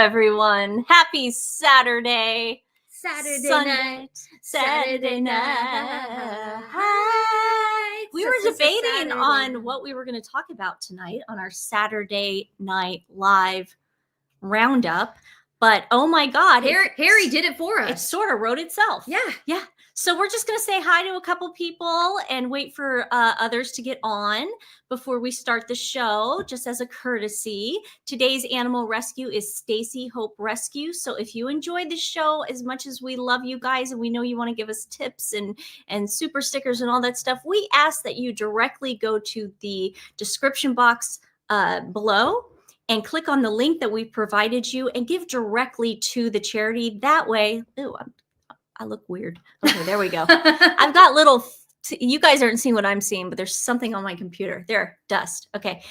everyone. Happy Saturday. Saturday night. Hi. We were debating on what we were going to talk about tonight on our Saturday Night Live roundup. But oh my God. Harry did it for us. It sort of wrote itself. Yeah. So we're just going to say hi to a couple people and wait for others to get on before we start the show, just as a courtesy. Today's animal rescue is Stacy Hope Rescue. So if you enjoyed the show as much as we love you guys and we know you want to give us tips and super stickers and all that stuff, we ask that you directly go to the description box below and click on the link that we provided you and give directly to the charity. That way, I look weird. Okay, there we go. I've got little, you guys aren't seeing what I'm seeing, but there's something on my computer. There, dust. Okay.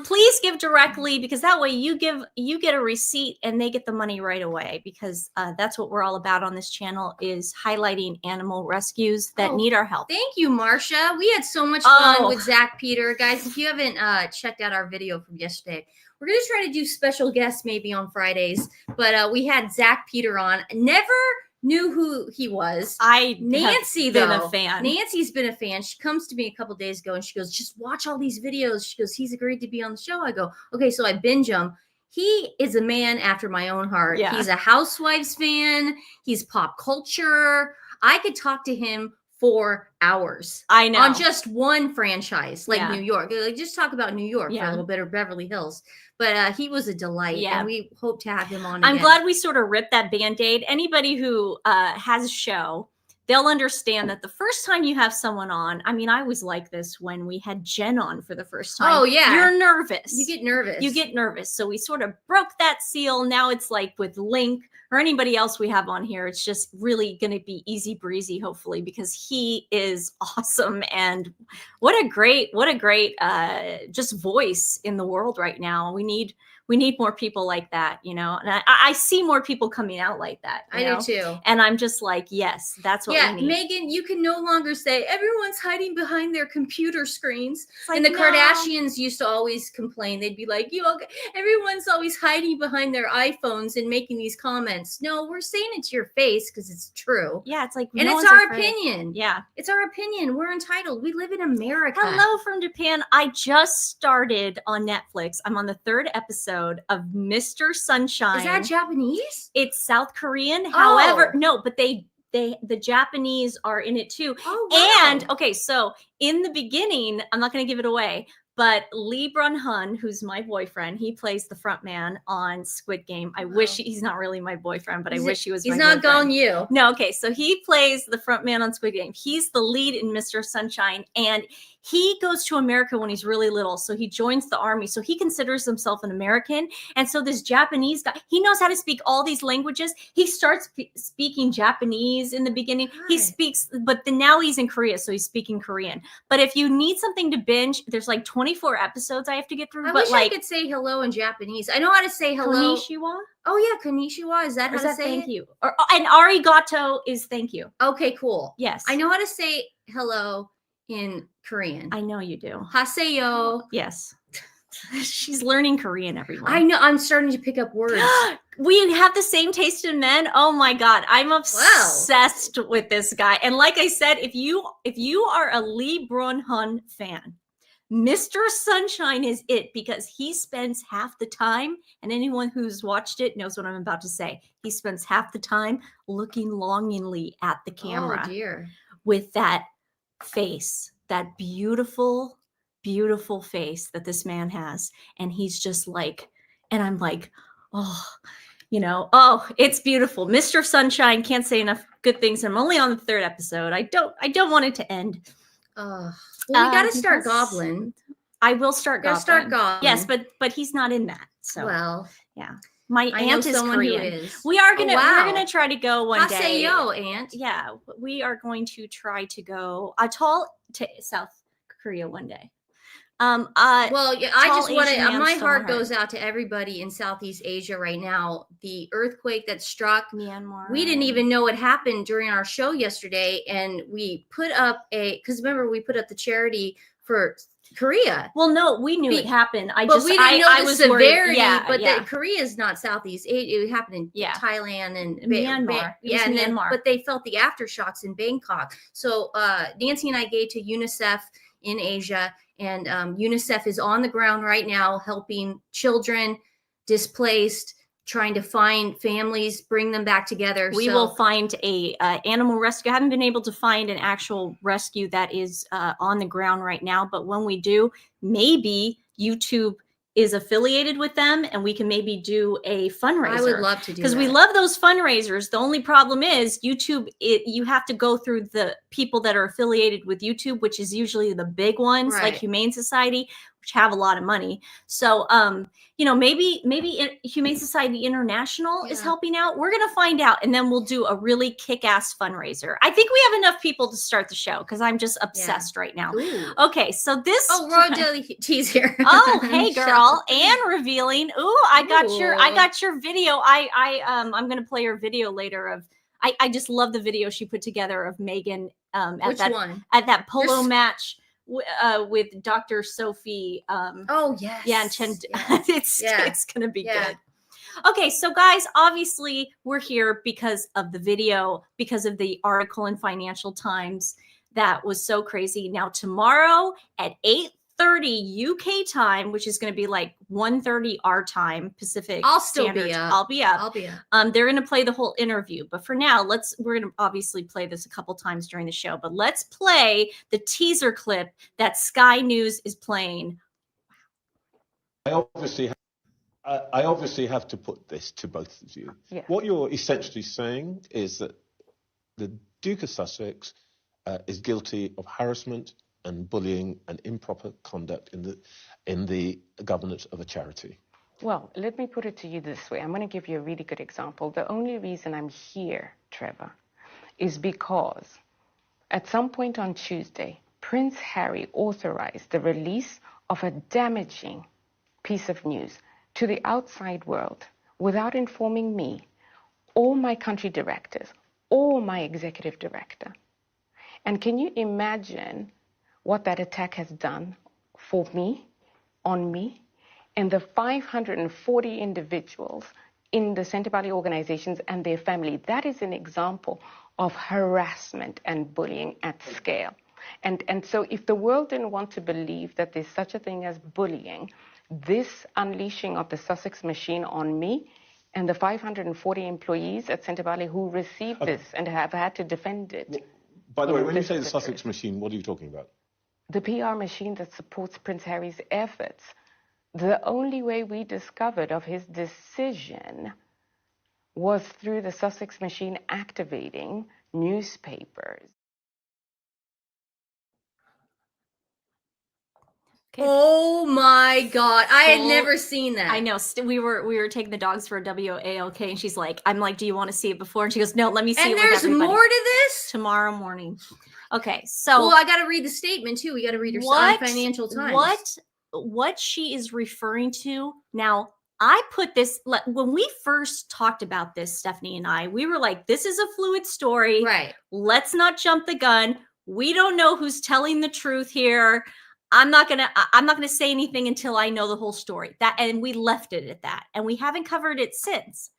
Please give directly, because that way you get a receipt and they get the money right away, because that's what we're all about on this channel, is highlighting animal rescues that need our help. Thank you, Marcia. We had so much fun with Zach Peter. Guys, if you haven't checked out our video from yesterday, we're going to try to do special guests maybe on Fridays, but we had Zach Peter on. Never knew who he was. Nancy's been a fan. Nancy's been a fan. She comes to me a couple days ago and she goes, just watch all these videos. She goes, he's agreed to be on the show. I go, okay, so I binge him. He is a man after my own heart. Yeah. He's a Housewives fan. He's pop culture. I could talk to him for hours. I know. On just one franchise, like New York. Like, just talk about New York for a little bit, or Beverly Hills. But he was a delight, and we hope to have him on again. I'm glad we sort of ripped that Band-Aid. Anybody who has a show, they'll understand that the first time you have someone on, I mean, I was like this when we had Jen on for the first time. Oh, yeah. You're nervous. You get nervous. You get nervous. So we sort of broke that seal. Now it's like with Link or anybody else we have on here, it's just really going to be easy breezy, hopefully, because he is awesome. And what a great just voice in the world right now. We need more people like that, you know, and I see more people coming out like that. I do too. And I'm just like, yes, that's what we need. Meghan, you can no longer say everyone's hiding behind their computer screens. Like, and the Kardashians used to always complain. They'd be like, everyone's always hiding behind their iPhones and making these comments. No, we're saying it to your face because it's true. Yeah, it's like, and it's our opinion. Yeah. It's our opinion. We're entitled. We live in America. Hello from Japan. I just started on Netflix. I'm on the 3rd episode of Mr. Sunshine. Is that Japanese? It's South Korean. However, no, but the Japanese are in it too. Oh, wow. And okay, so in the beginning, I'm not going to give it away, but Lee Brun-hun, who's my boyfriend, he plays the front man on Squid Game. I wish he's not really my boyfriend, but I wish he was my boyfriend. He's not going you. No, okay. So he plays the front man on Squid Game. He's the lead in Mr. Sunshine, and he goes to America when he's really little. So he joins the army. So he considers himself an American. And so this Japanese guy, he knows how to speak all these languages. He starts speaking Japanese in the beginning. He speaks, but then now he's in Korea, so he's speaking Korean. But if you need something to binge, there's like 24 episodes I have to get through. I wish I could say hello in Japanese. I know how to say hello. Konnichiwa? Oh, yeah, konnichiwa. Is that how to say thank you? And arigato is thank you. Okay, cool. Yes. I know how to say hello in Korean. I know you do. Haseyo. Yes. She's learning Korean, everyone. I know. I'm starting to pick up words. We have the same taste in men. Oh my God. I'm obsessed with this guy. And like I said, if you are a Lee Brun-hun fan, Mr. Sunshine is it, because he spends half the time, and anyone who's watched it knows what I'm about to say. He spends half the time looking longingly at the camera. Oh, dear. With that face, that beautiful, beautiful face that this man has. And he's just like, and I'm like, it's beautiful. Mr. Sunshine, can't say enough good things. I'm only on the 3rd episode. I don't want it to end. Well, we got to start Goblin. I will start Goblin. Start Goblin. Yes, but he's not in that. So yeah. My aunt is Korean. We are gonna we're gonna try to go one day. Haseyo, aunt. Yeah, we are going to try to go to South Korea one day. I just want to. My heart goes out to everybody in Southeast Asia right now. The earthquake that struck Myanmar. We didn't even know what happened during our show yesterday, and we put up because remember we put up the charity for Korea. Well, no, we knew it happened. We didn't know the severity. Worried. But Korea is not Southeast. It happened in Thailand and Myanmar. Myanmar. But they felt the aftershocks in Bangkok. So Nancy and I gave to UNICEF in Asia, and UNICEF is on the ground right now helping children displaced, trying to find families, bring them back together. We will find a animal rescue. I haven't been able to find an actual rescue that is on the ground right now, but when we do, maybe YouTube is affiliated with them and we can maybe do a fundraiser. I would love to do that. Because we love those fundraisers. The only problem is YouTube, you have to go through the people that are affiliated with YouTube, which is usually the big ones like Humane Society, which have a lot of money. So, you know, maybe Humane Society International is helping out. We're going to find out, and then we'll do a really kick-ass fundraiser. I think we have enough people to start the show because I'm just obsessed right now. Ooh. Okay, so this. Oh, Royal Deli Tea's here. Oh, hey, girl, and revealing. Ooh, I got your video. I'm going to play her video later of. I just love the video she put together of Meghan at that polo match. With Dr. Sophie. Oh, yes. Yeah, and it's going to be good. Okay, so guys, obviously we're here because of the video, because of the article in Financial Times that was so crazy. Now tomorrow at 8:30 UK time, which is going to be like 1:30 our time, Pacific Standard. I'll be up. They're going to play the whole interview, but for now, we're going to obviously play this a couple times during the show. But let's play the teaser clip that Sky News is playing. I obviously have to put this to both of you. Yeah. What you're essentially saying is that the Duke of Sussex is guilty of harassment and bullying and improper conduct in the governance of a charity. Well, let me put it to you this way. I'm going to give you a really good example. The only reason I'm here, Trevor, is because at some point on Tuesday, Prince Harry authorized the release of a damaging piece of news to the outside world without informing me or my country directors or my executive director. And can you imagine what that attack has done for me, on me, and the 540 individuals in the Sentebale organizations and their family? That is an example of harassment and bullying at scale. And so if the world didn't want to believe that there's such a thing as bullying, this unleashing of the Sussex machine on me and the 540 employees at Sentebale who received this and have had to defend it. Well, by the way, when you say the Sussex machine, what are you talking about? The PR machine that supports Prince Harry's efforts. The only way we discovered of his decision was through the Sussex machine activating newspapers. Okay. Oh my God. I had never seen that. I know. We were taking the dogs for a WALK and she's like, I'm like, do you want to see it before? And she goes, no, let me see it with everybody. And there's more to this? Tomorrow morning. Okay. So. Well, I got to read the statement too. We got to read her Financial Times. What she is referring to now, I put this, when we first talked about this, Stephanie and I, we were like, this is a fluid story. Right. Let's not jump the gun. We don't know who's telling the truth here. I'm not gonna say anything until I know the whole story. And we left it at that. And we haven't covered it since.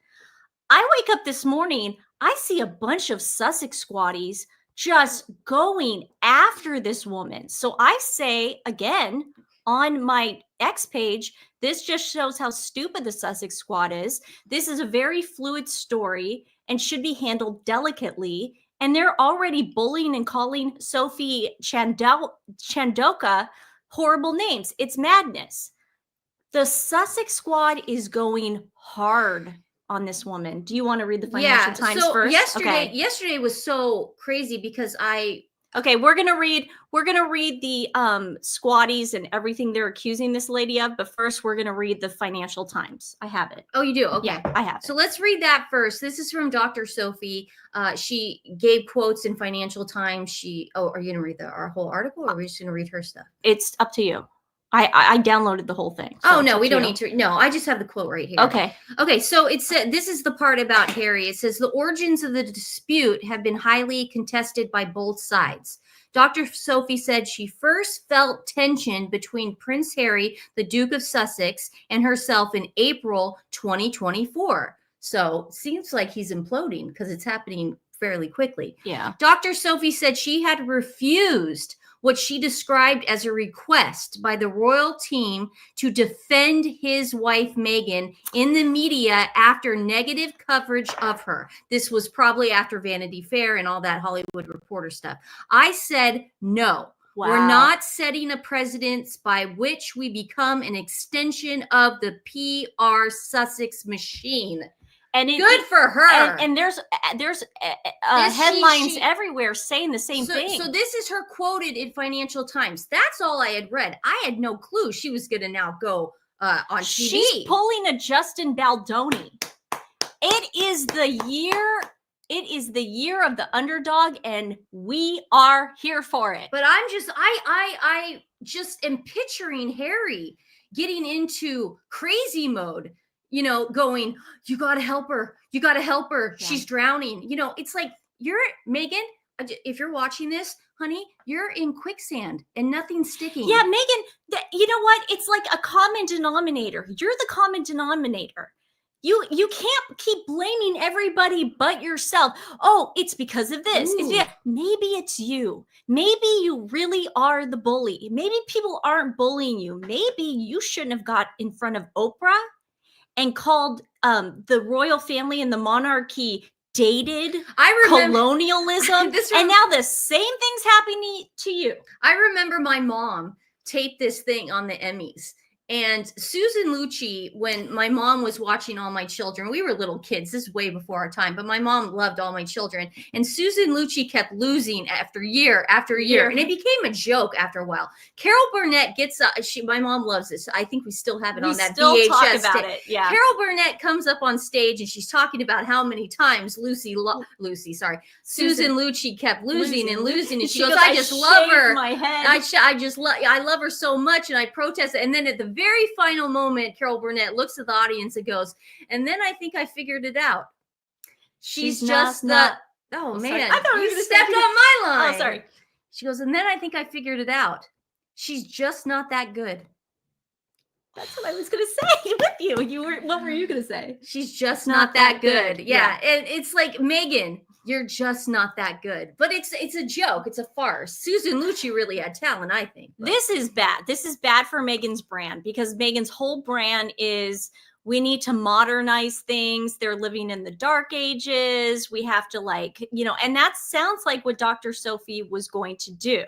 I wake up this morning, I see a bunch of Sussex squaddies just going after this woman. So I say again on my X page, this just shows how stupid the Sussex Squad is. This is a very fluid story and should be handled delicately. And they're already bullying and calling Sophie Chandoka horrible names. It's madness. The Sussex Squad is going hard on this woman. Do you want to read the Financial Times first? Yesterday was so crazy because we're gonna read the squaddies and everything they're accusing this lady of, but first we're gonna read the Financial Times. I have it. Oh, you do? Okay. Yeah, I have it. So let's read that first. This is from Dr. Sophie. She gave quotes in Financial Times. Are you gonna read our whole article, or are we just gonna read her stuff? It's up to you. I downloaded the whole thing. So no, we don't need to. No, I just have the quote right here. Okay. So it said, this is the part about Harry. It says the origins of the dispute have been highly contested by both sides. Dr. Sophie said she first felt tension between Prince Harry, the Duke of Sussex, and herself in April 2024. So seems like he's imploding because it's happening fairly quickly. Yeah. Dr. Sophie said she had refused what she described as a request by the royal team to defend his wife, Meghan, in the media after negative coverage of her. This was probably after Vanity Fair and all that Hollywood Reporter stuff. I said, no. Wow. We're not setting a precedence by which we become an extension of the PR Sussex machine. And good for her. And there's headlines everywhere saying the same thing. So this is her quoted in Financial Times. That's all I had read. I had no clue she was going to now go on TV. She's pulling a Justin Baldoni. It is the year of the underdog, and we are here for it. But I just am picturing Harry getting into crazy mode. You know, going, you got to help her. You got to help her. Yeah. She's drowning. You know, it's like, you're Meghan, if you're watching this, honey, you're in quicksand and nothing's sticking. Yeah, Meghan, you know what? It's like a common denominator. You're the common denominator. You can't keep blaming everybody but yourself. Oh, it's because of this. Maybe it's you. Maybe you really are the bully. Maybe people aren't bullying you. Maybe you shouldn't have got in front of Oprah and called the royal family and the monarchy dated colonialism. And now the same thing's happening to you. I remember my mom taped this thing on the Emmys. And Susan Lucci, when my mom was watching All My Children, we were little kids. This is way before our time, but my mom loved All My Children. And Susan Lucci kept losing after year after year. And it became a joke after a while. Carol Burnett gets up. My mom loves this. I think we still have it on that VHS. Talk about it. Yeah. Carol Burnett comes up on stage and she's talking about how many times Susan Lucci kept losing and losing. And she goes, I just love her. My head. I love her so much. And I protest it. And then at the very final moment, Carol Burnett looks at the audience and goes, and then I think I figured it out. She's just not. Oh man, I thought you stepped on my line. Oh, sorry. She goes, and then I think I figured it out. She's just not that good. That's what I was going to say with you. What were you going to say? She's just not that good. Yeah. And it's like, Meghan, you're just not that good. But it's a joke. It's a farce. Susan Lucci really had talent, I think. But. This is bad. This is bad for Meghan's brand, because Meghan's whole brand is, we need to modernize things. They're living in the dark ages. We have to and that sounds like what Dr. Sophie was going to do.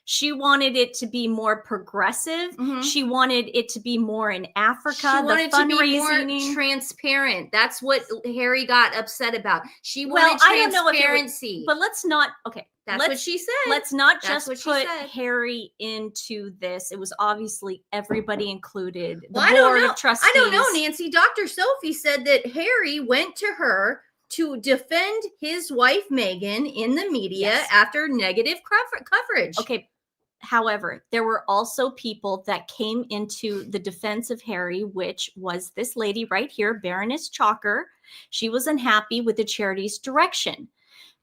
She wanted it to be more progressive. Mm-hmm. She wanted it to be more in Africa. She wanted to be more transparent. That's what Harry got upset about. She wanted transparency. But let's not. Okay, that's what she said. Let's not just put Harry into this. It was obviously everybody included. The board of trustees. I don't know, Nancy. Dr. Sophie said that Harry went to her to defend his wife, Meghan, in the media after negative coverage. Okay. However, there were also people that came into the defense of Harry, which was this lady right here, Baroness Chalker. She was unhappy with the charity's direction.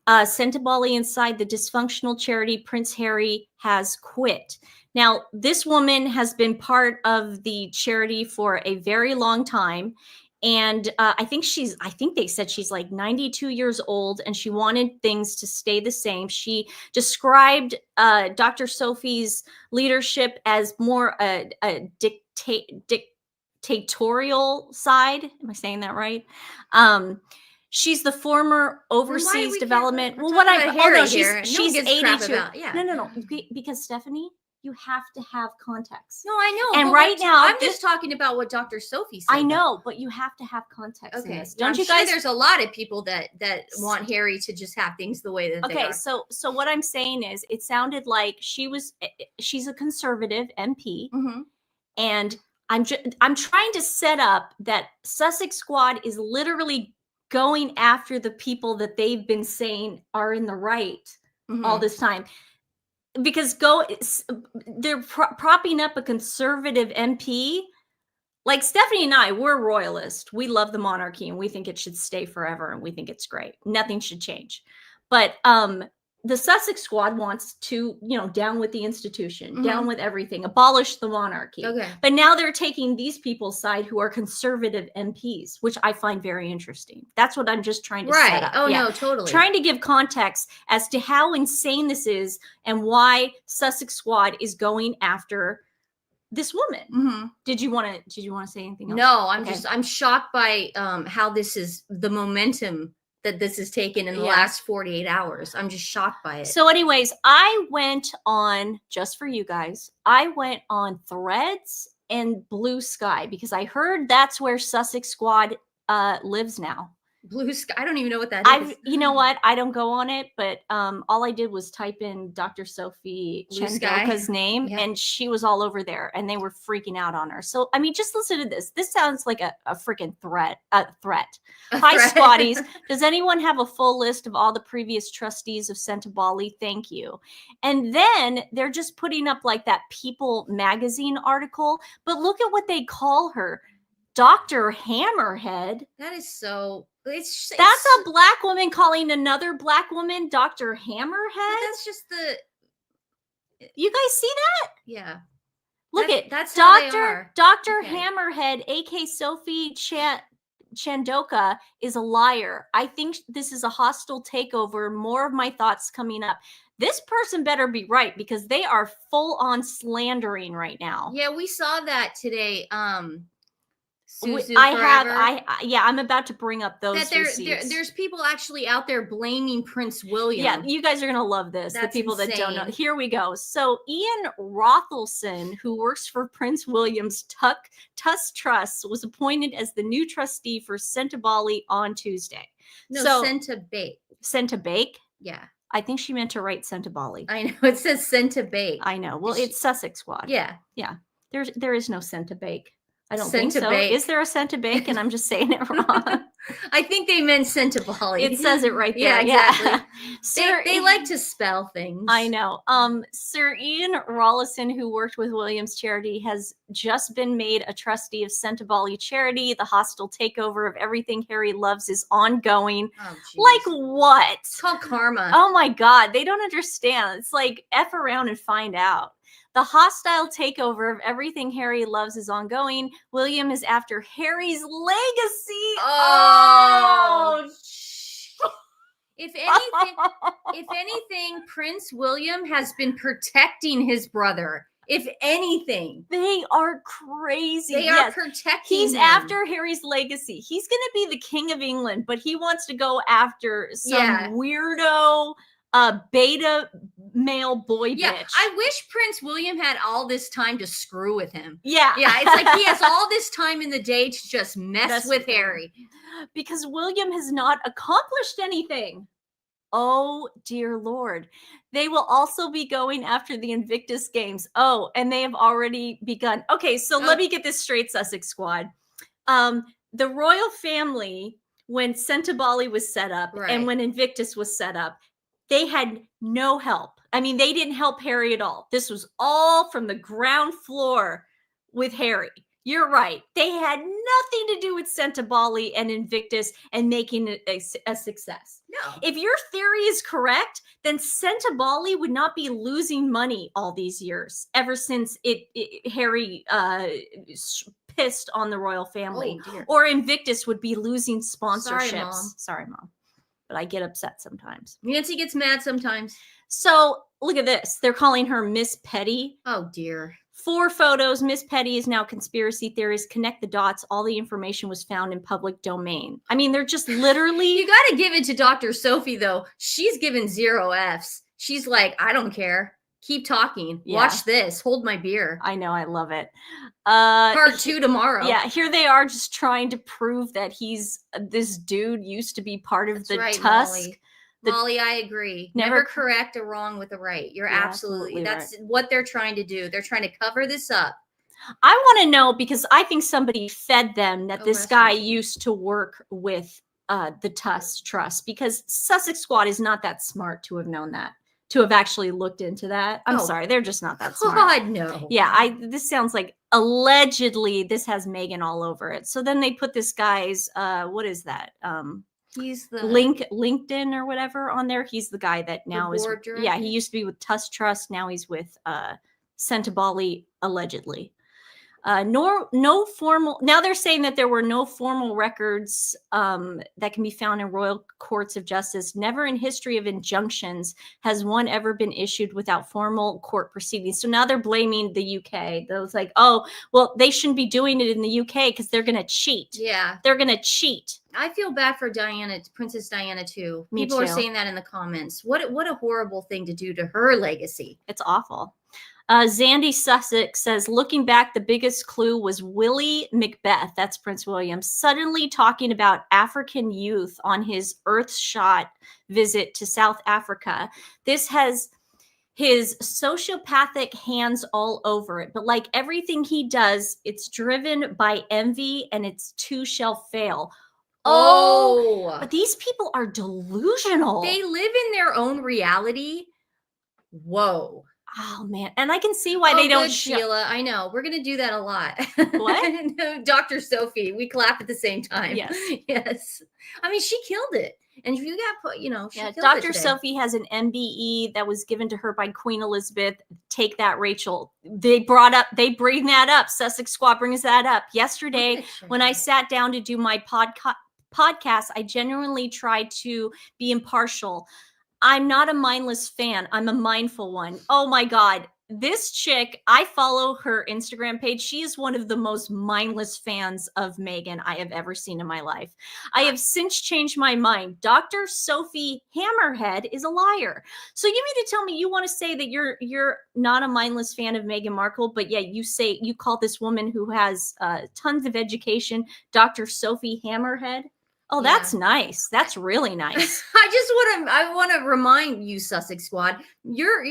Sentebale inside the dysfunctional charity, Prince Harry has quit. Now, this woman has been part of the charity for a very long time. And I think they said she's like 92 years old, and she wanted things to stay the same. She described Dr. Sophie's leadership as more a dictatorial side. Am I saying that right? She's the former overseas development. Well, she's 82. No. Because Stephanie, you have to have context. No, I know. And right now, I'm just talking about what Dr. Sophie said. I know, but you have to have context. Okay. In this. Don't you guys? Sure there's a lot of people that want Harry to just have things the way that they are. So what I'm saying is, it sounded like she's a conservative MP, mm-hmm. and I'm trying to set up that Sussex Squad is literally going after the people that they've been saying are in the right mm-hmm. all this time. Because they're propping up a conservative MP. Like Stephanie and I, we're royalists. We love the monarchy and we think it should stay forever and we think it's great. Nothing should change. But the Sussex Squad wants to, down with the institution, down with everything, abolish the monarchy. Okay. But now they're taking these people's side who are conservative MPs, which I find very interesting. That's what I'm just trying to set up. Oh, no, totally. Trying to give context as to how insane this is and why Sussex Squad is going after this woman. Did you want to say anything else? No, I'm shocked by how this is the momentum that this has taken in the last 48 hours. I'm just shocked by it. So anyways, I went on, just for you guys, I went on Threads and Blue Sky because I heard that's where Sussex Squad lives now. Blue Sky. I don't even know what that is. You know what? I don't go on it, but all I did was type in Dr. Sophie Chendoka's name, and she was all over there, and they were freaking out on her. So, I mean, just listen to this. This sounds like a freaking threat. Hi, Squatties. Does anyone have a full list of all the previous trustees of Sentebale? Thank you. And then they're just putting up like that People magazine article, but look at what they call her. Dr. Hammerhead. That is so... That's a black woman calling another black woman Dr. Hammerhead. That's just the... You guys see that? Yeah. Look at that's Dr. Hammerhead, aka Sophie Chendoka, is a liar. I think this is a hostile takeover. More of my thoughts coming up. This person better be right because they are full on slandering right now. Yeah, we saw that today. I'm about to bring up those receipts. There's people actually out there blaming Prince William. Yeah, you guys are gonna love this. That's the people insane. that don't know. Here we go. So Ian Rothelson, who works for Prince William's Tuss Trust, was appointed as the new trustee for Sentebale on Tuesday. No, Sentebale. Sentebale? Yeah. I think she meant to write Sentebale. I know. It says Sentebale. I know. Well, it's Sussex Squad. Yeah. Yeah. There is no Sentebale. I don't think so. Is there a Sentebale? And I'm just saying it wrong. I think they meant Sentebale. It says it right there. Yeah, exactly. They like to spell things. I know. Sir Ian Rollison, who worked with Williams Charity, has just been made a trustee of Sentebale Charity. The hostile takeover of everything Harry loves is ongoing. Oh, like what? It's called karma. Oh my God. They don't understand. It's like F around and find out. The hostile takeover of everything Harry loves is ongoing. William is after Harry's legacy. Oh. If anything, Prince William has been protecting his brother. If anything, they are crazy. They are protecting He's him. after Harry's legacy. He's going to be the king of England, but he wants to go after some weirdo beta male boy bitch. I wish Prince William had all this time to screw with him. Yeah. It's like he has all this time in the day to just mess with Harry. Because William has not accomplished anything. Oh, dear Lord. They will also be going after the Invictus Games. Oh, and they have already begun. Okay, so let me get this straight, Sussex Squad. The royal family, when Sentebale was set up and when Invictus was set up, they had no help. I mean, they didn't help Harry at all. This was all from the ground floor with Harry. You're right. They had nothing to do with Sentebale and Invictus and making it a success. No. If your theory is correct, then Sentebale would not be losing money all these years, ever since Harry pissed on the royal family. Oh, or Invictus would be losing sponsorships. Sorry, Mom. But I get upset sometimes. Nancy gets mad sometimes. So look at this. They're calling her Miss Petty. Oh, dear. 4 photos. Miss Petty is now conspiracy theorist. Connect the dots. All the information was found in public domain. I mean, they're just literally... You got to give it to Dr. Sophie, though. She's given 0 Fs. She's like, I don't care. Keep talking. Yeah. Watch this. Hold my beer. I know. I love it. Part 2 tomorrow. Yeah, here they are just trying to prove that this dude used to be part of the Tusk. Molly, I agree. Never correct a wrong with a right. You're absolutely that's what they're trying to do. They're trying to cover this up. I want to know, because I think somebody fed them that this guy used to work with the Tuss Trust, because Sussex Squad is not that smart to have known that. To have actually looked into that. I'm sorry, they're just not that smart. God, no. Yeah, this sounds like allegedly this has Meghan all over it. So then they put this guy's what is that? He's the LinkedIn or whatever on there. He's the guy that now is, director? he used to be with Tusk Trust. Now he's with Sentebale, allegedly. No formal. Now they're saying that there were no formal records that can be found in royal courts of justice. Never in history of injunctions has one ever been issued without formal court proceedings. So now they're blaming the UK. Those like, oh, well, they shouldn't be doing it in the UK because they're going to cheat. Yeah, they're going to cheat. I feel bad for Diana, Princess Diana too. People are saying that in the comments. What a horrible thing to do to her legacy. It's awful. Zandy Sussex says, looking back, the biggest clue was Willie Macbeth, that's Prince William, suddenly talking about African youth on his Earthshot visit to South Africa. This has his sociopathic hands all over it. But like everything he does, it's driven by envy and it's too shall fail. Oh, but these people are delusional. They live in their own reality. Whoa. Oh man, and I can see why they don't. Sheila, I know we're gonna do that a lot. What? No, Dr. Sophie, we clap at the same time. Yes, yes. I mean, she killed it, and if you got put, she killed Dr. it today. Sophie has an MBE that was given to her by Queen Elizabeth. Take that, Rachel. They bring that up. Sussex Squad brings that up yesterday when I sat down to do my podcast. I genuinely tried to be impartial. I'm not a mindless fan. I'm a mindful one. Oh my God. This chick, I follow her Instagram page. She is one of the most mindless fans of Meghan I have ever seen in my life. I have since changed my mind. Dr. Sophie Hammerhead is a liar. So you mean to tell me you want to say that you're not a mindless fan of Meghan Markle, but yet you call this woman who has tons of education, Dr. Sophie Hammerhead? Oh, that's nice. That's really nice. I want to remind you, Sussex Squad, your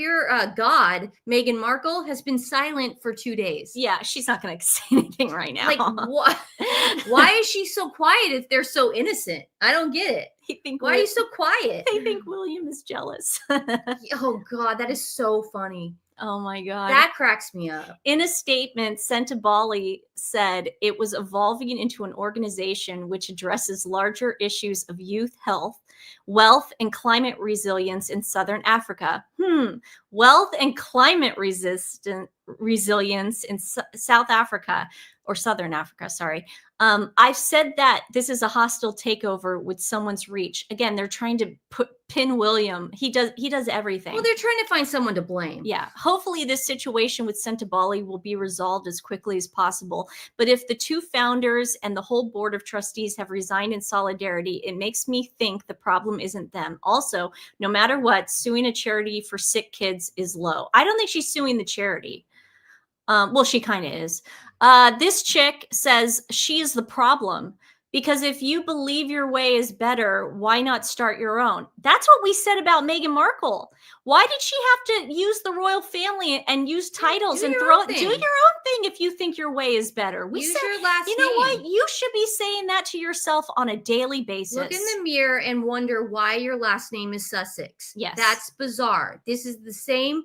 god, Meghan Markle, has been silent for 2 days. Yeah, she's not going to say anything right now. Like, what? Why is she so quiet if they're so innocent? I don't get it. Why are you so quiet? They think William is jealous. Oh, God, that is so funny. Oh my God. That cracks me up. In a statement, Sentebale said it was evolving into an organization which addresses larger issues of youth health, wealth, and climate resilience in Southern Africa. Wealth and climate resilience in South Africa, or Southern Africa, sorry. I've said that this is a hostile takeover with someone's reach. Again, they're trying to pin William. He does everything. Well, they're trying to find someone to blame. Yeah. Hopefully this situation with Sentebale will be resolved as quickly as possible. But if the two founders and the whole board of trustees have resigned in solidarity, it makes me think the problem isn't them. Also, no matter what, suing a charity for sick kids is low. I don't think she's suing the charity. Well, she kind of is. This chick says she is the problem because if you believe your way is better, why not start your own? That's what we said about Meghan Markle. Why did she have to use the royal family and use titles and do your own thing if you think your way is better? We said, your last you know what? You should be saying that to yourself on a daily basis. Look in the mirror and wonder why your last name is Sussex. Yes. That's bizarre. This is the same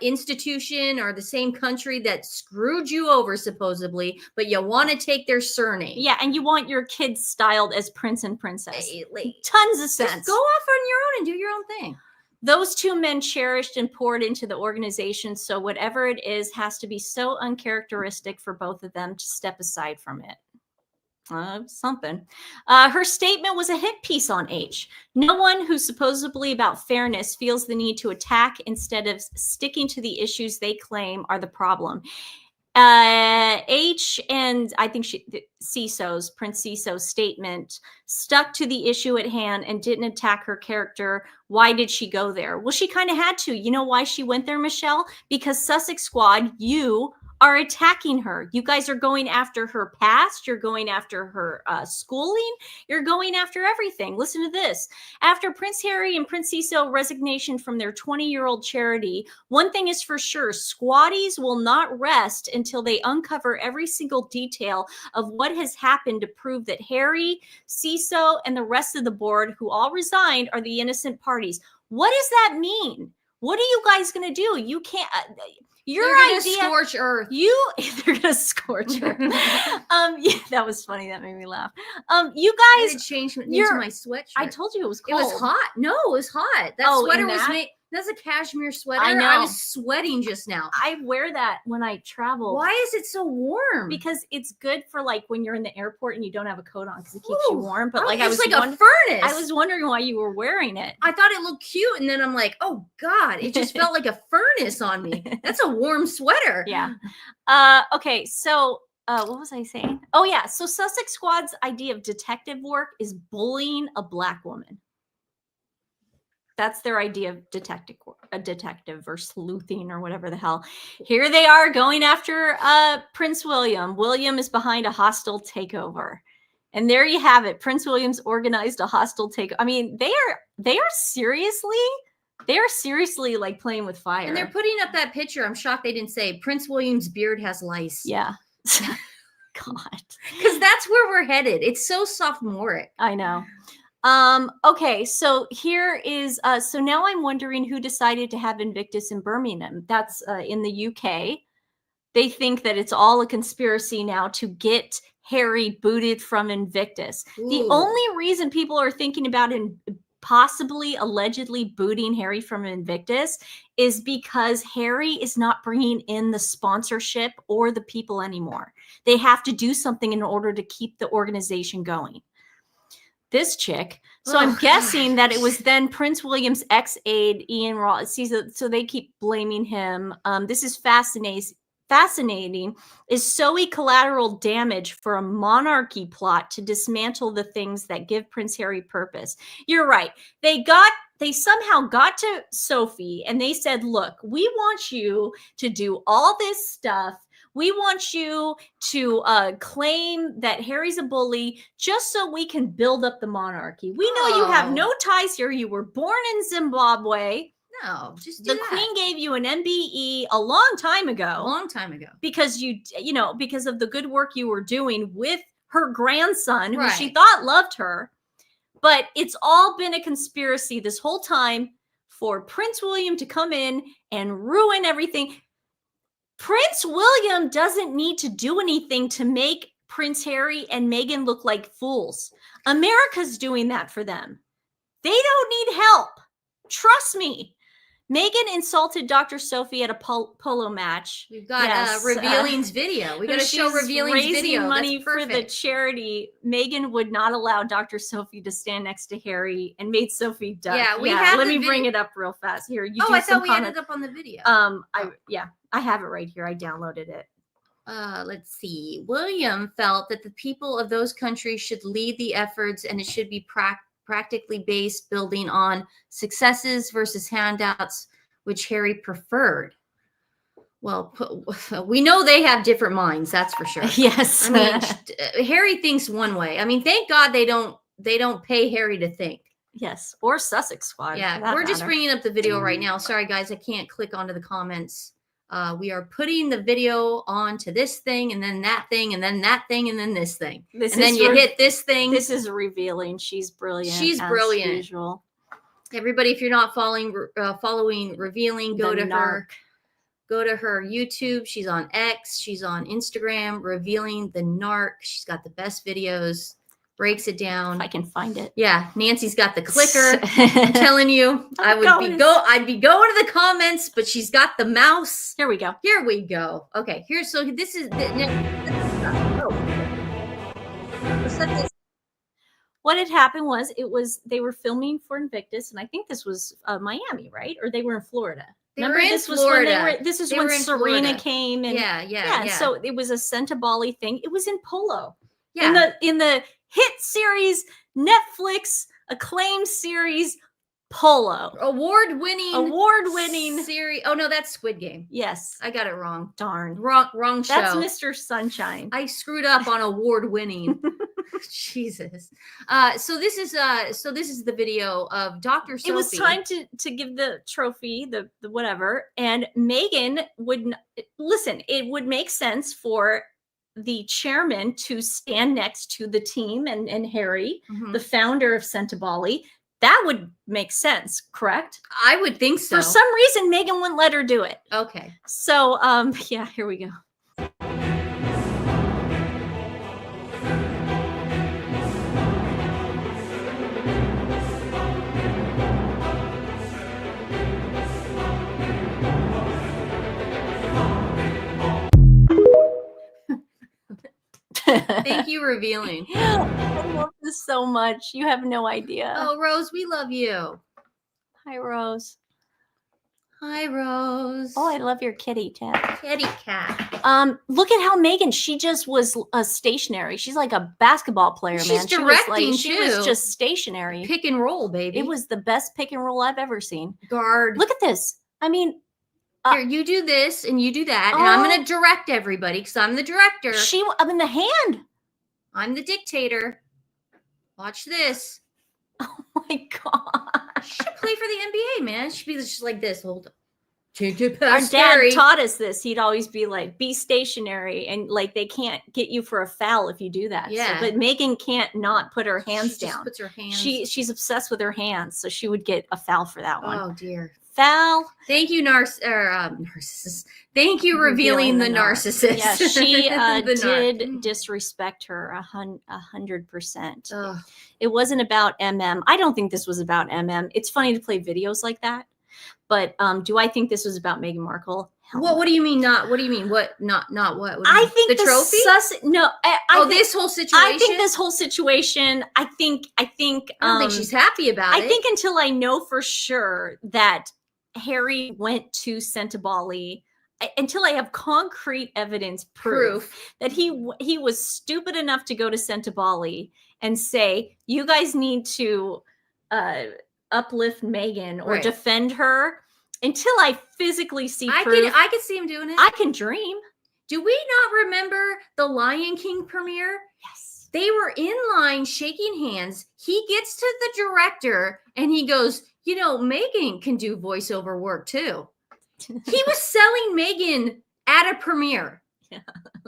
institution or the same country that screwed you over supposedly, but you want to take their surname. Yeah, and you want your kids styled as prince and princess. Tons of sense. Just go off on your own and do your own thing. Those two men cherished and poured into the organization, so whatever it is has to be so uncharacteristic for both of them to step aside from it. Something. Her statement was a hit piece on H. No one who's supposedly about fairness feels the need to attack instead of sticking to the issues they claim are the problem. H and I think Prince Ciso's statement stuck to the issue at hand and didn't attack her character. Why did she go there? Well, she kind of had to. You know why she went there, Michelle? Because Sussex Squad, you are attacking her. You guys are going after her past. You're going after her schooling. You're going after everything. Listen to this. After Prince Harry and Prince Ciso resignation from their 20-year-old charity, one thing is for sure, squaddies will not rest until they uncover every single detail of what has happened to prove that Harry, Ciso, and the rest of the board, who all resigned, are the innocent parties. What does that mean? What are you guys going to do? You can't... Your They're idea, gonna scorch earth. They're gonna scorch her. Yeah, that was funny. That made me laugh. You I guys, had to change into my sweatshirt. I told you it was It cold. was hot. No, it was hot. That sweater was made. That's a cashmere sweater. I know. I was sweating just now. I wear that when I travel. Why is it so warm? Because it's good for like when you're in the airport and you don't have a coat on because it keeps you warm. But like it's like a furnace. I was wondering why you were wearing it. I thought it looked cute, and then I'm like, oh God, it just felt like a furnace on me. That's a warm sweater. Yeah. Okay. So what was I saying? Oh yeah. So Sussex Squad's idea of detective work is bullying a Black woman. That's their idea of detective or sleuthing or whatever the hell. Here they are going after Prince William. William is behind a hostile takeover. And there you have it. Prince William's organized a hostile takeover. I mean, they are seriously like playing with fire. And they're putting up that picture. I'm shocked they didn't say Prince William's beard has lice. Yeah. God. Because that's where we're headed. It's so sophomoric. I know. Okay, so here is so now I'm wondering who decided to have Invictus in Birmingham. That's in the UK. They think that it's all a conspiracy now to get Harry booted from Invictus. Ooh. The only reason people are thinking about possibly allegedly booting Harry from Invictus is because Harry is not bringing in the sponsorship or the people anymore. They have to do something in order to keep the organization going. This chick. So I'm guessing that it was then Prince William's ex-aide, Ian Ross. So they keep blaming him. This is fascinating. Is Zoe collateral damage for a monarchy plot to dismantle the things that give Prince Harry purpose? You're right. They somehow got to Sophie and they said, look, we want you to do all this stuff. We want you to claim that Harry's a bully just so we can build up the monarchy. We know you have no ties here. You were born in Zimbabwe. No, just the Queen gave you an MBE a long time ago. A long time ago. Because because of the good work you were doing with her grandson, who she Right. thought loved her. But it's all been a conspiracy this whole time for Prince William to come in and ruin everything. Prince William doesn't need to do anything to make Prince Harry and Meghan look like fools. America's doing that for them. They don't need help. Trust me. Meghan insulted Dr. Sophie at a polo match. We've got Revealing's video. We got to show Revealing's video. Money for the charity. Meghan would not allow Dr. Sophie to stand next to Harry and made Sophie duck. Yeah, let me bring it up real fast. Here, you. I thought we ended up on the video. I have it right here. I downloaded it. Let's see. William felt that the people of those countries should lead the efforts, and it should be practically based, building on successes versus handouts, which Harry preferred. Well, we know they have different minds, that's for sure. Yes. I mean, Harry thinks one way. I mean, thank God they don't pay Harry to think. Yes, or Sussex Squad. Yeah, we're just bringing up the video right now. Sorry, guys, I can't click onto the comments. We are putting the video onto this thing, and then that thing, and then that thing, and then this thing. And then you hit this thing. This is Revealing. She's brilliant. She's brilliant. Usual. Everybody, if you're not following Revealing, go to her YouTube. She's on X. She's on Instagram. Revealing the Narc. She's got the best videos. Breaks it down. If I can find it. Yeah, Nancy's got the clicker. I'm telling you, I'd be going to the comments, but she's got the mouse. Here we go. Here we go. Okay, so this is what had happened was they were filming for Invictus, and I think this was Miami, right? Or they were in Florida. Remember, this was Florida. This is when Serena came, and yeah. So it was a Sentebale thing. It was in Polo. Yeah. In the hit series, Netflix acclaimed series, Polo. Award-winning series. Oh no, that's Squid Game. Yes. I got it wrong. Darn. Wrong show. That's Mr. Sunshine. I screwed up on award-winning. Jesus. So this is the video of Dr. Sophie. It was time to give the trophy, the whatever, and Meghan would listen. It would make sense for the chairman to stand next to the team and Harry, the founder of Sentebale, That would make sense, correct? I would think so. For some reason, Meghan wouldn't let her do it. Okay. So, yeah, here we go. Thank you, revealing. I love this so much. You have no idea. Oh, Rose, we love you. Hi, Rose. Hi, Rose. Oh, I love your kitty, Ted. Kitty cat. Look at how Meghan, she just was stationary. She's like a basketball player, man. She's directing, she was just stationary. Pick and roll, baby. It was the best pick and roll I've ever seen. Guard. Look at this. I mean, here, you do this and you do that, and I'm going to direct everybody because I'm the director. I'm in the hand. I'm the dictator. Watch this. Oh my God. She should play for the NBA, man. She'd be just like this. Hold on. Take it Our past dad Gary. taught us this. He'd always be like, be stationary. And like, they can't get you for a foul if you do that. Yeah. So, but Meghan can't not put her hands She just down. puts her hands. She's obsessed with her hands. So she would get a foul for that one. Oh, dear. Foul. Thank you, narcissist. Thank you, revealing the narcissist. Yeah, she The did disrespect her 100%. Ugh. It wasn't about I don't think this was about It's funny to play videos like that, but do I think this was about Meghan Markle? Hell no. What do you mean? What do you mean? What? Not what? What do you I mean? think the trophy. I think, this whole situation. I think this whole situation. I think. I don't think she's happy about it. I think until I know for sure that Harry went to Sentebale, until I have concrete evidence proof that he was stupid enough to go to Sentebale and say, you guys need to uplift Meghan or defend her, until I physically see proof. I could see him doing it. I can dream. Do we not remember the Lion King premiere? Yes. They were in line shaking hands. He gets to the director and he goes, you know, Meghan can do voiceover work too. He was selling Meghan at a premiere. Yeah.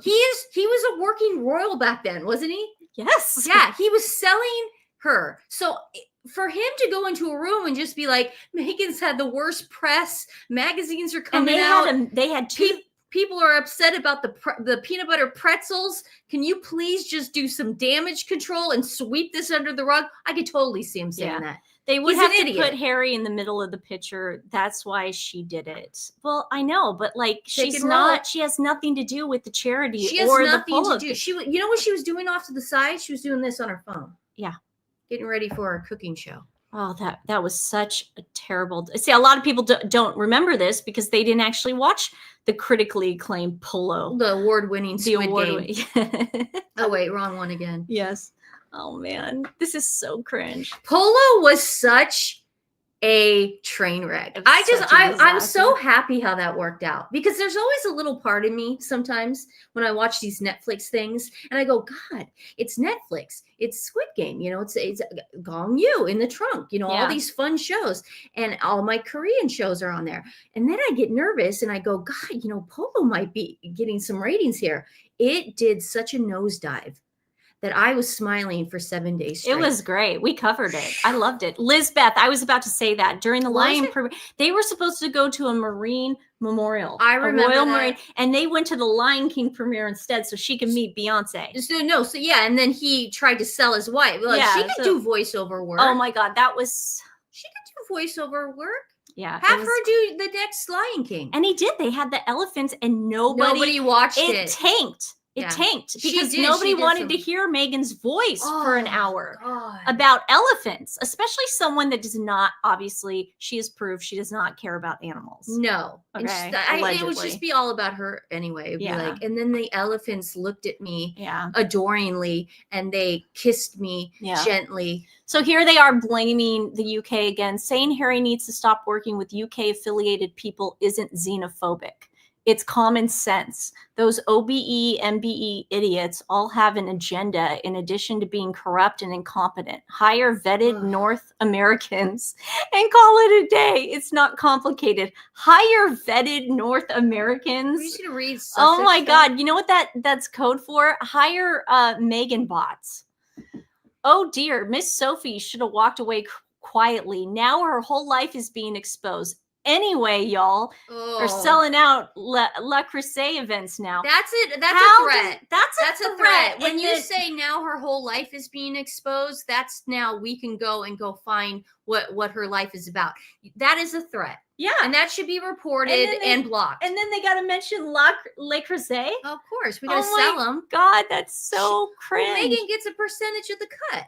He was a working royal back then, wasn't he? Yes. Yeah, he was selling her. So for him to go into a room and just be like, Meghan's had the worst press, magazines are coming out. They had two. People are upset about the peanut butter pretzels. Can you please just do some damage control and sweep this under the rug? I could totally see him saying that. They would He's have an to idiot. put Harry in the middle of the picture. That's why she did it. Well, I know, but like she has nothing to do with the charity she has or nothing the Polo. to do. You know what she was doing off to the side? She was doing this on her phone. Yeah. Getting ready for our cooking show. Oh, that was such a terrible. See, a lot of people don't remember this because they didn't actually watch the critically acclaimed Polo, the award-winning Squid Game. Oh wait, wrong one again. Yes. Oh man, this is so cringe. Polo was such a train wreck. I'm so happy how that worked out, because there's always a little part of me sometimes when I watch these Netflix things and I go, God, it's Netflix, it's Squid Game, you know, it's Gong Yu in the Trunk, you know, all these fun shows, and all my Korean shows are on there. And then I get nervous and I go, God, you know, Polo might be getting some ratings here. It did such a nosedive that I was smiling for 7 days straight. It was great. We covered it. I loved it. Lizbeth, I was about to say that during the Lion premiere, they were supposed to go to a Marine memorial. I remember Royal that. Marine, and they went to the Lion King premiere instead so she could meet Beyonce. So and then he tried to sell his wife. Like, she could do voiceover work. Oh my God, that was... She could do voiceover work. Yeah. Have her do the next Lion King. And he did. They had the elephants and nobody watched it. It tanked. It tanked because nobody wanted to hear Meghan's voice for an hour about elephants, especially someone that does not, obviously, she has proved she does not care about animals. No. Okay. It would just be all about her anyway. It'd be like, and then the elephants looked at me adoringly and they kissed me gently. So here they are blaming the UK again, saying Harry needs to stop working with UK affiliated people isn't xenophobic. It's common sense. Those OBE, MBE idiots all have an agenda in addition to being corrupt and incompetent. Hire vetted North Americans and call it a day. It's not complicated. Hire vetted North Americans. We're just gonna read Sussex Oh my stuff. God. You know what that's code for? Hire Meghan bots. Oh dear. Miss Sophie should have walked away quietly. Now her whole life is being exposed. Anyway, y'all are Oh. selling out La Crusade events now. That's it. That's a threat. That's a threat. When And you then- say now her whole life is being exposed, that's now we can go find what her life is about. That is a threat. Yeah. And that should be reported and blocked. And then they got to mention Le Creuset. Of course, we got to Oh sell my them. God, that's so cringe. Well, Meghan gets a percentage of the cut.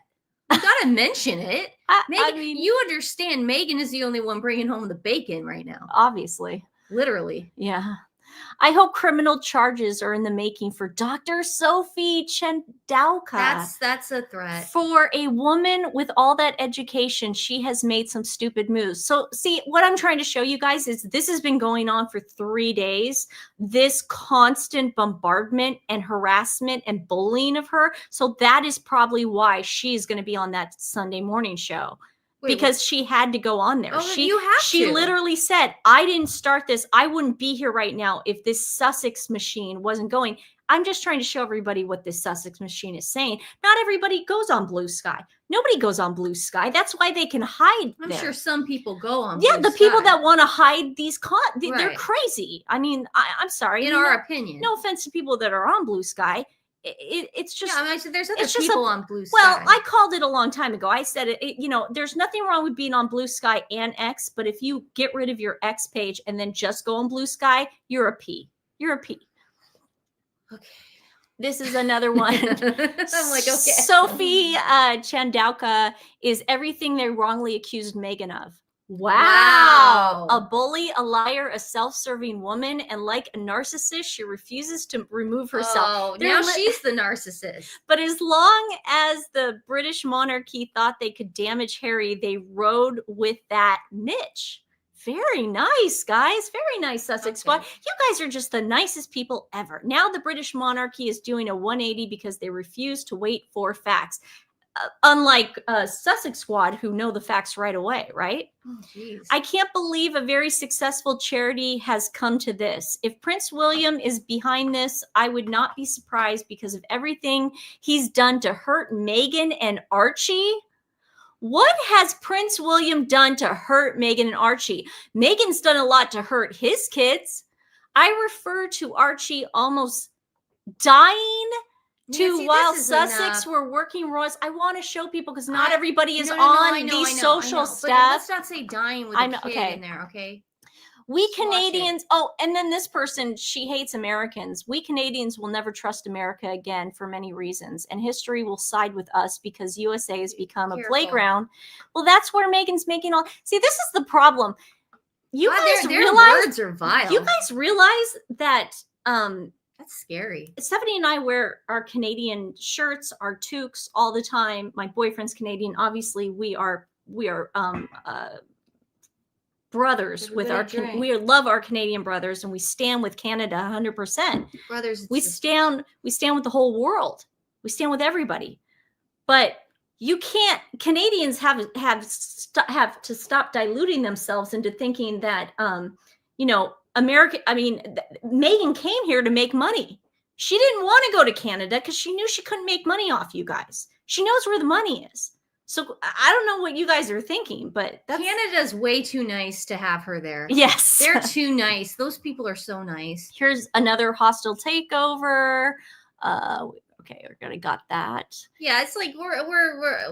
You got to mention it. Meghan, you understand Meghan is the only one bringing home the bacon right now. Obviously. Literally. Yeah. I hope criminal charges are in the making for Dr. Sophie Chendauka. That's a threat. For a woman with all that education, she has made some stupid moves. So see, what I'm trying to show you guys is this has been going on for 3 days, this constant bombardment and harassment and bullying of her. So that is probably why she's going to be on that Sunday morning show. Because she had to go on there. She literally said, I didn't start this. I wouldn't be here right now if this Sussex machine wasn't going. I'm just trying to show everybody what this Sussex machine is saying. Not everybody goes on Blue Sky. Nobody goes on Blue Sky. That's why they can hide. I'm sure some people go on Blue Blue Sky. People Sky. that want to hide these they're Right. crazy. I mean, I'm sorry. In our opinion. No offense to people that are on Blue Sky. It's just, yeah, I mean, so there's other it's just people on Blue Sky. Well, I called it a long time ago. I said it, you know, there's nothing wrong with being on Blue Sky and X, but if you get rid of your X page and then just go on Blue Sky, you're a P. You're a P. Okay. This is another one. I'm like, okay. Sophie Chendauka is everything they wrongly accused Meghan of. Wow. A bully, a liar, a self-serving woman, and like a narcissist, she refuses to remove herself. Oh, now she's the narcissist. But as long as the British monarchy thought they could damage Harry, they rode with that niche. Very nice, guys. Very nice, Sussex Squad. You guys are just the nicest people ever. Now the British monarchy is doing a 180 because they refuse to wait for facts. Unlike Sussex Squad, who know the facts right away, right? Oh, geez. I can't believe a very successful charity has come to this. If Prince William is behind this, I would not be surprised because of everything he's done to hurt Meghan and Archie. What has Prince William done to hurt Meghan and Archie? Meghan's done a lot to hurt his kids. I refer to Archie almost dying while Sussex were working royals. I want to show people because not everybody is on these social stuff. Let's not say dying with a kid in there, okay? We Canadians, and then this person, she hates Americans. We Canadians will never trust America again for many reasons. And history will side with us because USA has become a playground. Well, that's where Meghan's making all. See, this is the problem. You guys realize words are vile. You guys realize that that's scary. Stephanie and I wear our Canadian shirts, our toques all the time. My boyfriend's Canadian. Obviously, we are brothers with our we love our Canadian brothers, and we stand with Canada 100%. Brothers, we stand with the whole world. We stand with everybody. But you can't. Canadians have to stop diluting themselves into thinking that America. I mean, Meghan came here to make money. She didn't want to go to Canada because she knew she couldn't make money off you guys. She knows where the money is. So I don't know what you guys are thinking, but Canada's way too nice to have her there. Yes. They're too nice. Those people are so nice. Here's another hostile takeover. Okay, we're gonna got that. Yeah, it's like we're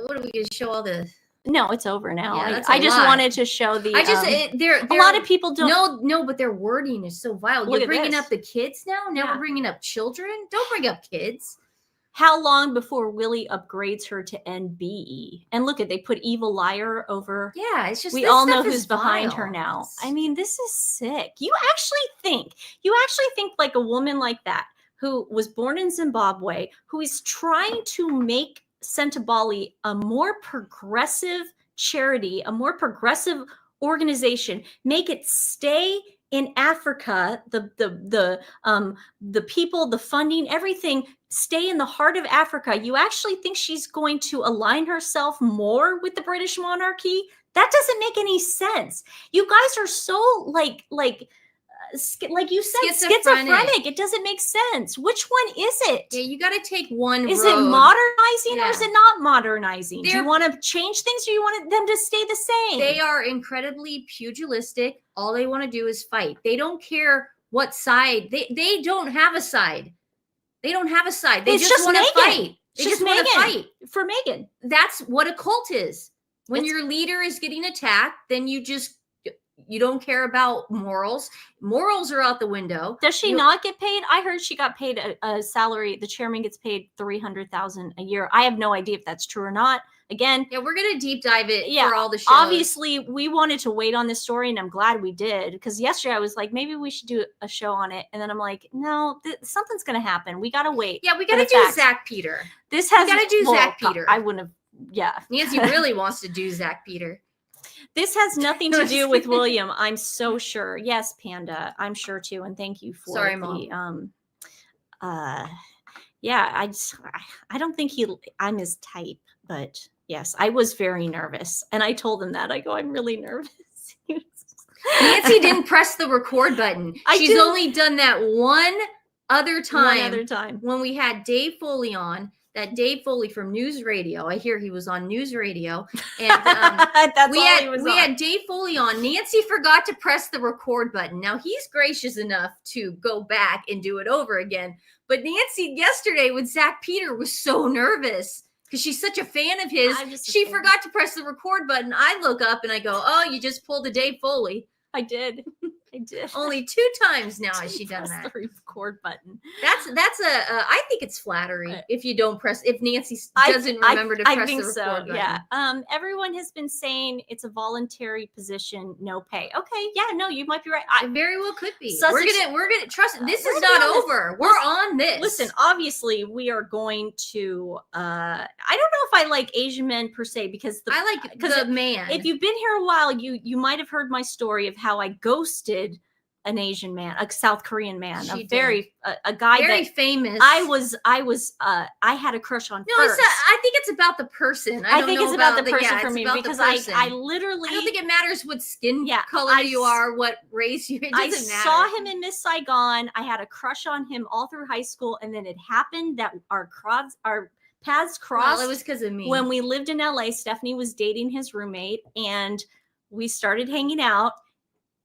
what are we gonna show all the? No, it's over now. Yeah, I just wanted to show the. A lot of people don't. No, but their wording is so vile. You're bringing up the kids now. Now we're bringing up children. Don't bring up kids. How long before Willie upgrades her to NBE? And look they put evil liar over. Yeah, it's just we all know who's behind her now. I mean, this is sick. You actually think like a woman like that who was born in Zimbabwe, who is trying to make Sentebale a more progressive charity, a more progressive organization, make it stay in Africa, the people, the funding, everything stay in the heart of Africa. You actually think she's going to align herself more with the British monarchy? That doesn't make any sense. You guys are so like like you said, schizophrenic. It doesn't make sense. Which one is it? Yeah, you got to take one Is road. it modernizing or is it not modernizing? Do you want to change things or you want them to stay the same? They are incredibly pugilistic. All they want to do is fight. They don't care what side. They don't have a side. They don't have a side. They just want to fight. They just want to fight. For Meghan. That's what a cult is. When your leader is getting attacked, then you don't care about morals. Morals are out the window. Does she not get paid? I heard she got paid a salary. The chairman gets paid $300,000 a year. I have no idea if that's true or not. Again, yeah, we're gonna deep dive it for all the shows. Obviously, we wanted to wait on this story, and I'm glad we did, because yesterday I was like, maybe we should do a show on it, and then I'm like, no, something's gonna happen. We gotta wait. Yeah, we gotta do Zach Peter. We gotta do Zach Peter. I wouldn't have. Yeah, Nancy really wants to do Zach Peter. This has nothing to do with William. I'm so sure. Yes, Panda. I'm sure too. And thank you for Mom. Yeah, I don't think I'm his type, but yes, I was very nervous. And I told him that. I go, I'm really nervous. Nancy didn't press the record button. She's only done that one other time. When we had Dave Foley on. That Dave Foley from News Radio. I hear he was on News Radio. And we had Dave Foley on. Nancy forgot to press the record button. Now, he's gracious enough to go back and do it over again. But Nancy yesterday with Zach Peter was so nervous because she's such a fan of his. She forgot to press the record button. I look up and I go, oh, you just pulled a Dave Foley. I did. I did. Only 2 times now has she done that. The record button. I think it's flattery if you don't press. If Nancy doesn't remember to press the record button. Yeah. Everyone has been saying it's a voluntary position, no pay. Okay. Yeah. No, you might be right. It very well could be. We're gonna trust. This is not over. We're on this. Listen, obviously, we are going to. I don't know if I like Asian men per se because I like the man. If you've been here a while, you might have heard my story of how I ghosted an Asian man, a South Korean man, a guy very famous. I had a crush on. No, first. I think it's about the person. I think it's about the person for me because I literally. I don't think it matters what skin color you are, what race you. It doesn't matter. I saw him in Miss Saigon. I had a crush on him all through high school, and then it happened that our paths crossed. Well, it was because of me. When we lived in LA, Stephanie was dating his roommate, and we started hanging out.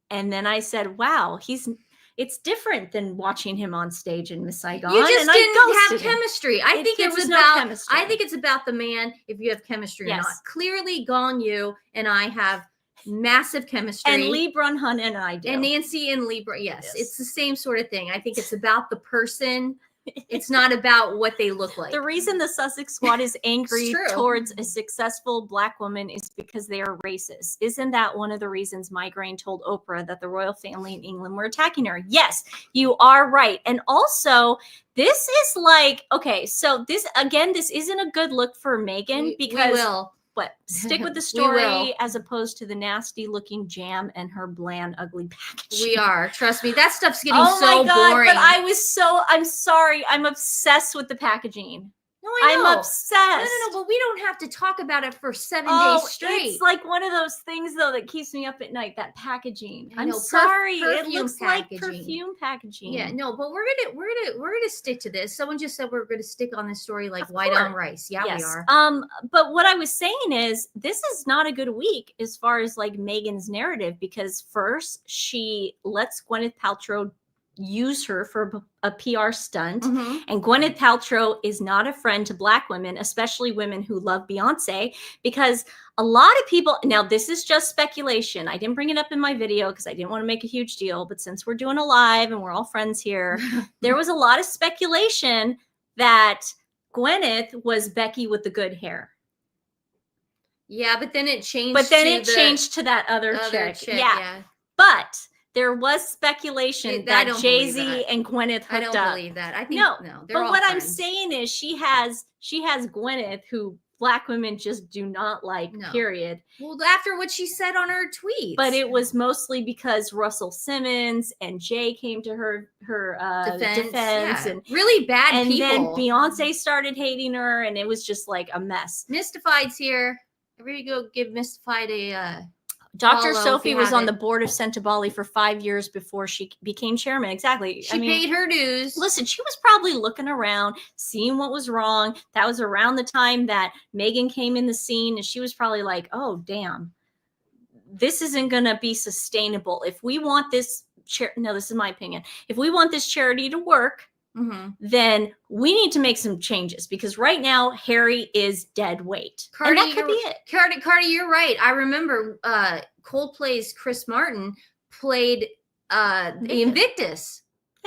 And then I said, wow, it's different than watching him on stage in Miss Saigon. You just didn't have chemistry. I think it's about the man, if you have chemistry or not. Clearly, Gong Yu and I have massive chemistry. And Lee Brunhun and I do. And Nancy and Lee yes, it's the same sort of thing. I think it's about the person. It's not about what they look like. The reason the Sussex Squad is angry towards a successful Black woman is because they are racist. Isn't that one of the reasons Migraine told Oprah that the royal family in England were attacking her? Yes, you are right. And also, this is like, okay, so this isn't a good look for Meghan because we will. What? Stick with the story as opposed to the nasty looking jam and her bland, ugly packaging. We are. Trust me. That stuff's getting so boring. But I'm sorry. I'm obsessed with the packaging. No, I know. I'm obsessed. No, but we don't have to talk about it for 7 days straight. It's like one of those things, though, that keeps me up at night, that packaging. I'm sorry. It looks like perfume packaging. Yeah, no, but we're gonna stick to this. Someone just said we're gonna stick on this story like white on rice. Yeah, we are. But what I was saying is this is not a good week as far as like Meghan's narrative, because first she lets Gwyneth Paltrow use her for a PR stunt. Mm-hmm. And Gwyneth Paltrow is not a friend to Black women, especially women who love Beyonce, because a lot of people, now this is just speculation. I didn't bring it up in my video because I didn't want to make a huge deal, but since we're doing a live and we're all friends here, there was a lot of speculation that Gwyneth was Becky with the good hair. Yeah, but then it changed. Changed to that other chick. Yeah. But there was speculation that Jay-Z and Gwyneth hooked up. I don't believe that. I think no. But what I'm saying is she has Gwyneth, who Black women just do not like, period. Well, after what she said on her tweets. But it was mostly because Russell Simmons and Jay came to her defense and really bad people. And then Beyonce started hating her, and it was just like a mess. Mystified's here. We're going to go give Mystified a... Dr. Polo, Sophie if you was on the haven't. board of Sentebale for 5 years before she became chairman. Exactly. She paid her dues. Listen, she was probably looking around, seeing what was wrong. That was around the time that Meghan came in the scene, and she was probably like, oh, damn, this isn't going to be sustainable. If we want this, no, this is my opinion. If we want this charity to work, then we need to make some changes, because right now Harry is dead weight. Cardi, and that could be it. Cardi, you're right. I remember Coldplay's Chris Martin played Invictus.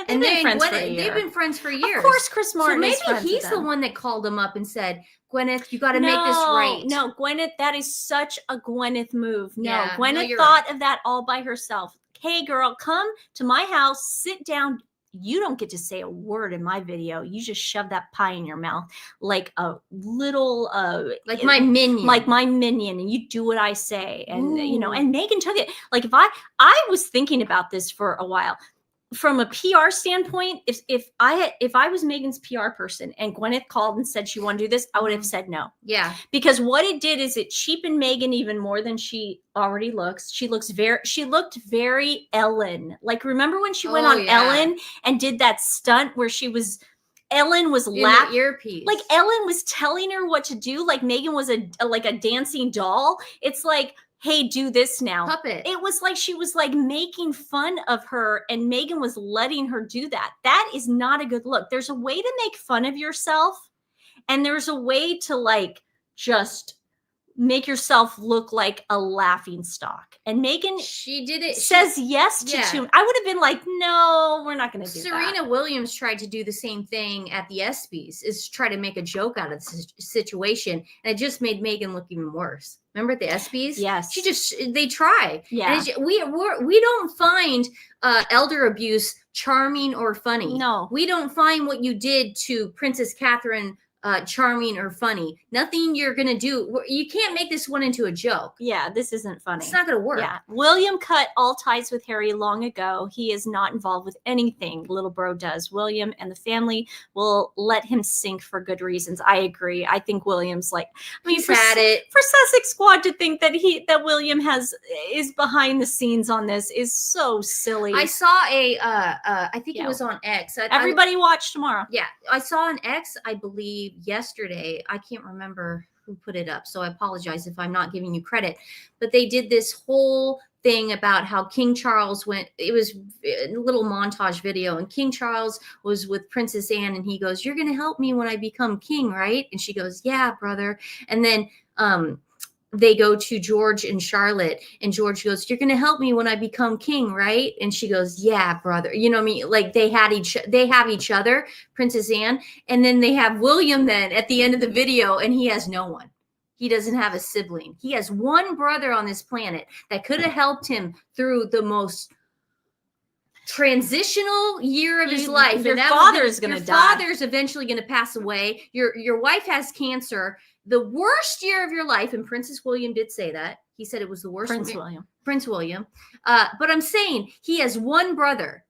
And they've been friends for years. Of course, Chris Martin. So is maybe friends he's with the them. one that called him up and said, "Gwyneth, you got to make this right." No, Gwyneth, that is such a Gwyneth move. No, Yeah, Gwyneth you're thought right. of that all by herself. Hey, girl, come to my house, sit down. You don't get to say a word in my video. You just shove that pie in your mouth like a little, like my minion, and you do what I say. And Ooh. And Meghan took it. Like, if I was thinking about this for a while. From a PR standpoint, if I was Meghan's PR person and Gwyneth called and said she wanted to do this, I would have said no. Yeah. Because what it did is it cheapened Meghan even more than she already looks. She looked very Ellen. Like, remember when she went on Ellen and did that stunt where Ellen was laughing, earpiece. like Ellen was telling her what to do. Like Meghan was like a dancing doll. It's like, hey, do this now. Puppet. It was like she was like making fun of her, and Meghan was letting her do that. That is not a good look. There's a way to make fun of yourself, and there's a way to like just make yourself look like a laughing stock. And Meghan, she did it. Says yes to too. I would have been like, no, we're not going to do that. Serena Williams tried to do the same thing at the ESPYs, is try to make a joke out of the situation, and it just made Meghan look even worse. Remember at the ESPYs? Yes. They try. Yeah. And we don't find elder abuse charming or funny. No. We don't find what you did to Princess Catherine charming or funny. Nothing you're gonna do. You can't make this one into a joke. Yeah, this isn't funny. It's not gonna work. Yeah, William cut all ties with Harry long ago. He is not involved with anything little bro does. William and the family will let him sink for good reasons. I agree. I think William's like, He's had it. For Sussex Squad to think that William is behind the scenes on this is so silly. I saw I think it was on X. Everybody watch tomorrow. Yeah, I saw an X, I believe, yesterday. I can't remember who put it up, so I apologize if I'm not giving you credit, but they did this whole thing about how King Charles it was a little montage video, and King Charles was with Princess Anne, and he goes, "You're gonna help me when I become king, right?" And she goes, "Yeah, brother." And then they go to George and Charlotte, and George goes, "You're going to help me when I become king, right?" And she goes, "Yeah, brother." You know what I mean? Like they have each other, Princess Anne. And then they have William then at the end of the video, and he has no one. He doesn't have a sibling. He has one brother on this planet that could have helped him through the most transitional year of his life. Your father's going to die. Your father's eventually going to pass away. Your wife has cancer. The worst year of your life, and Princess William did say that. He said it was the worst. Prince William. But I'm saying he has one brother,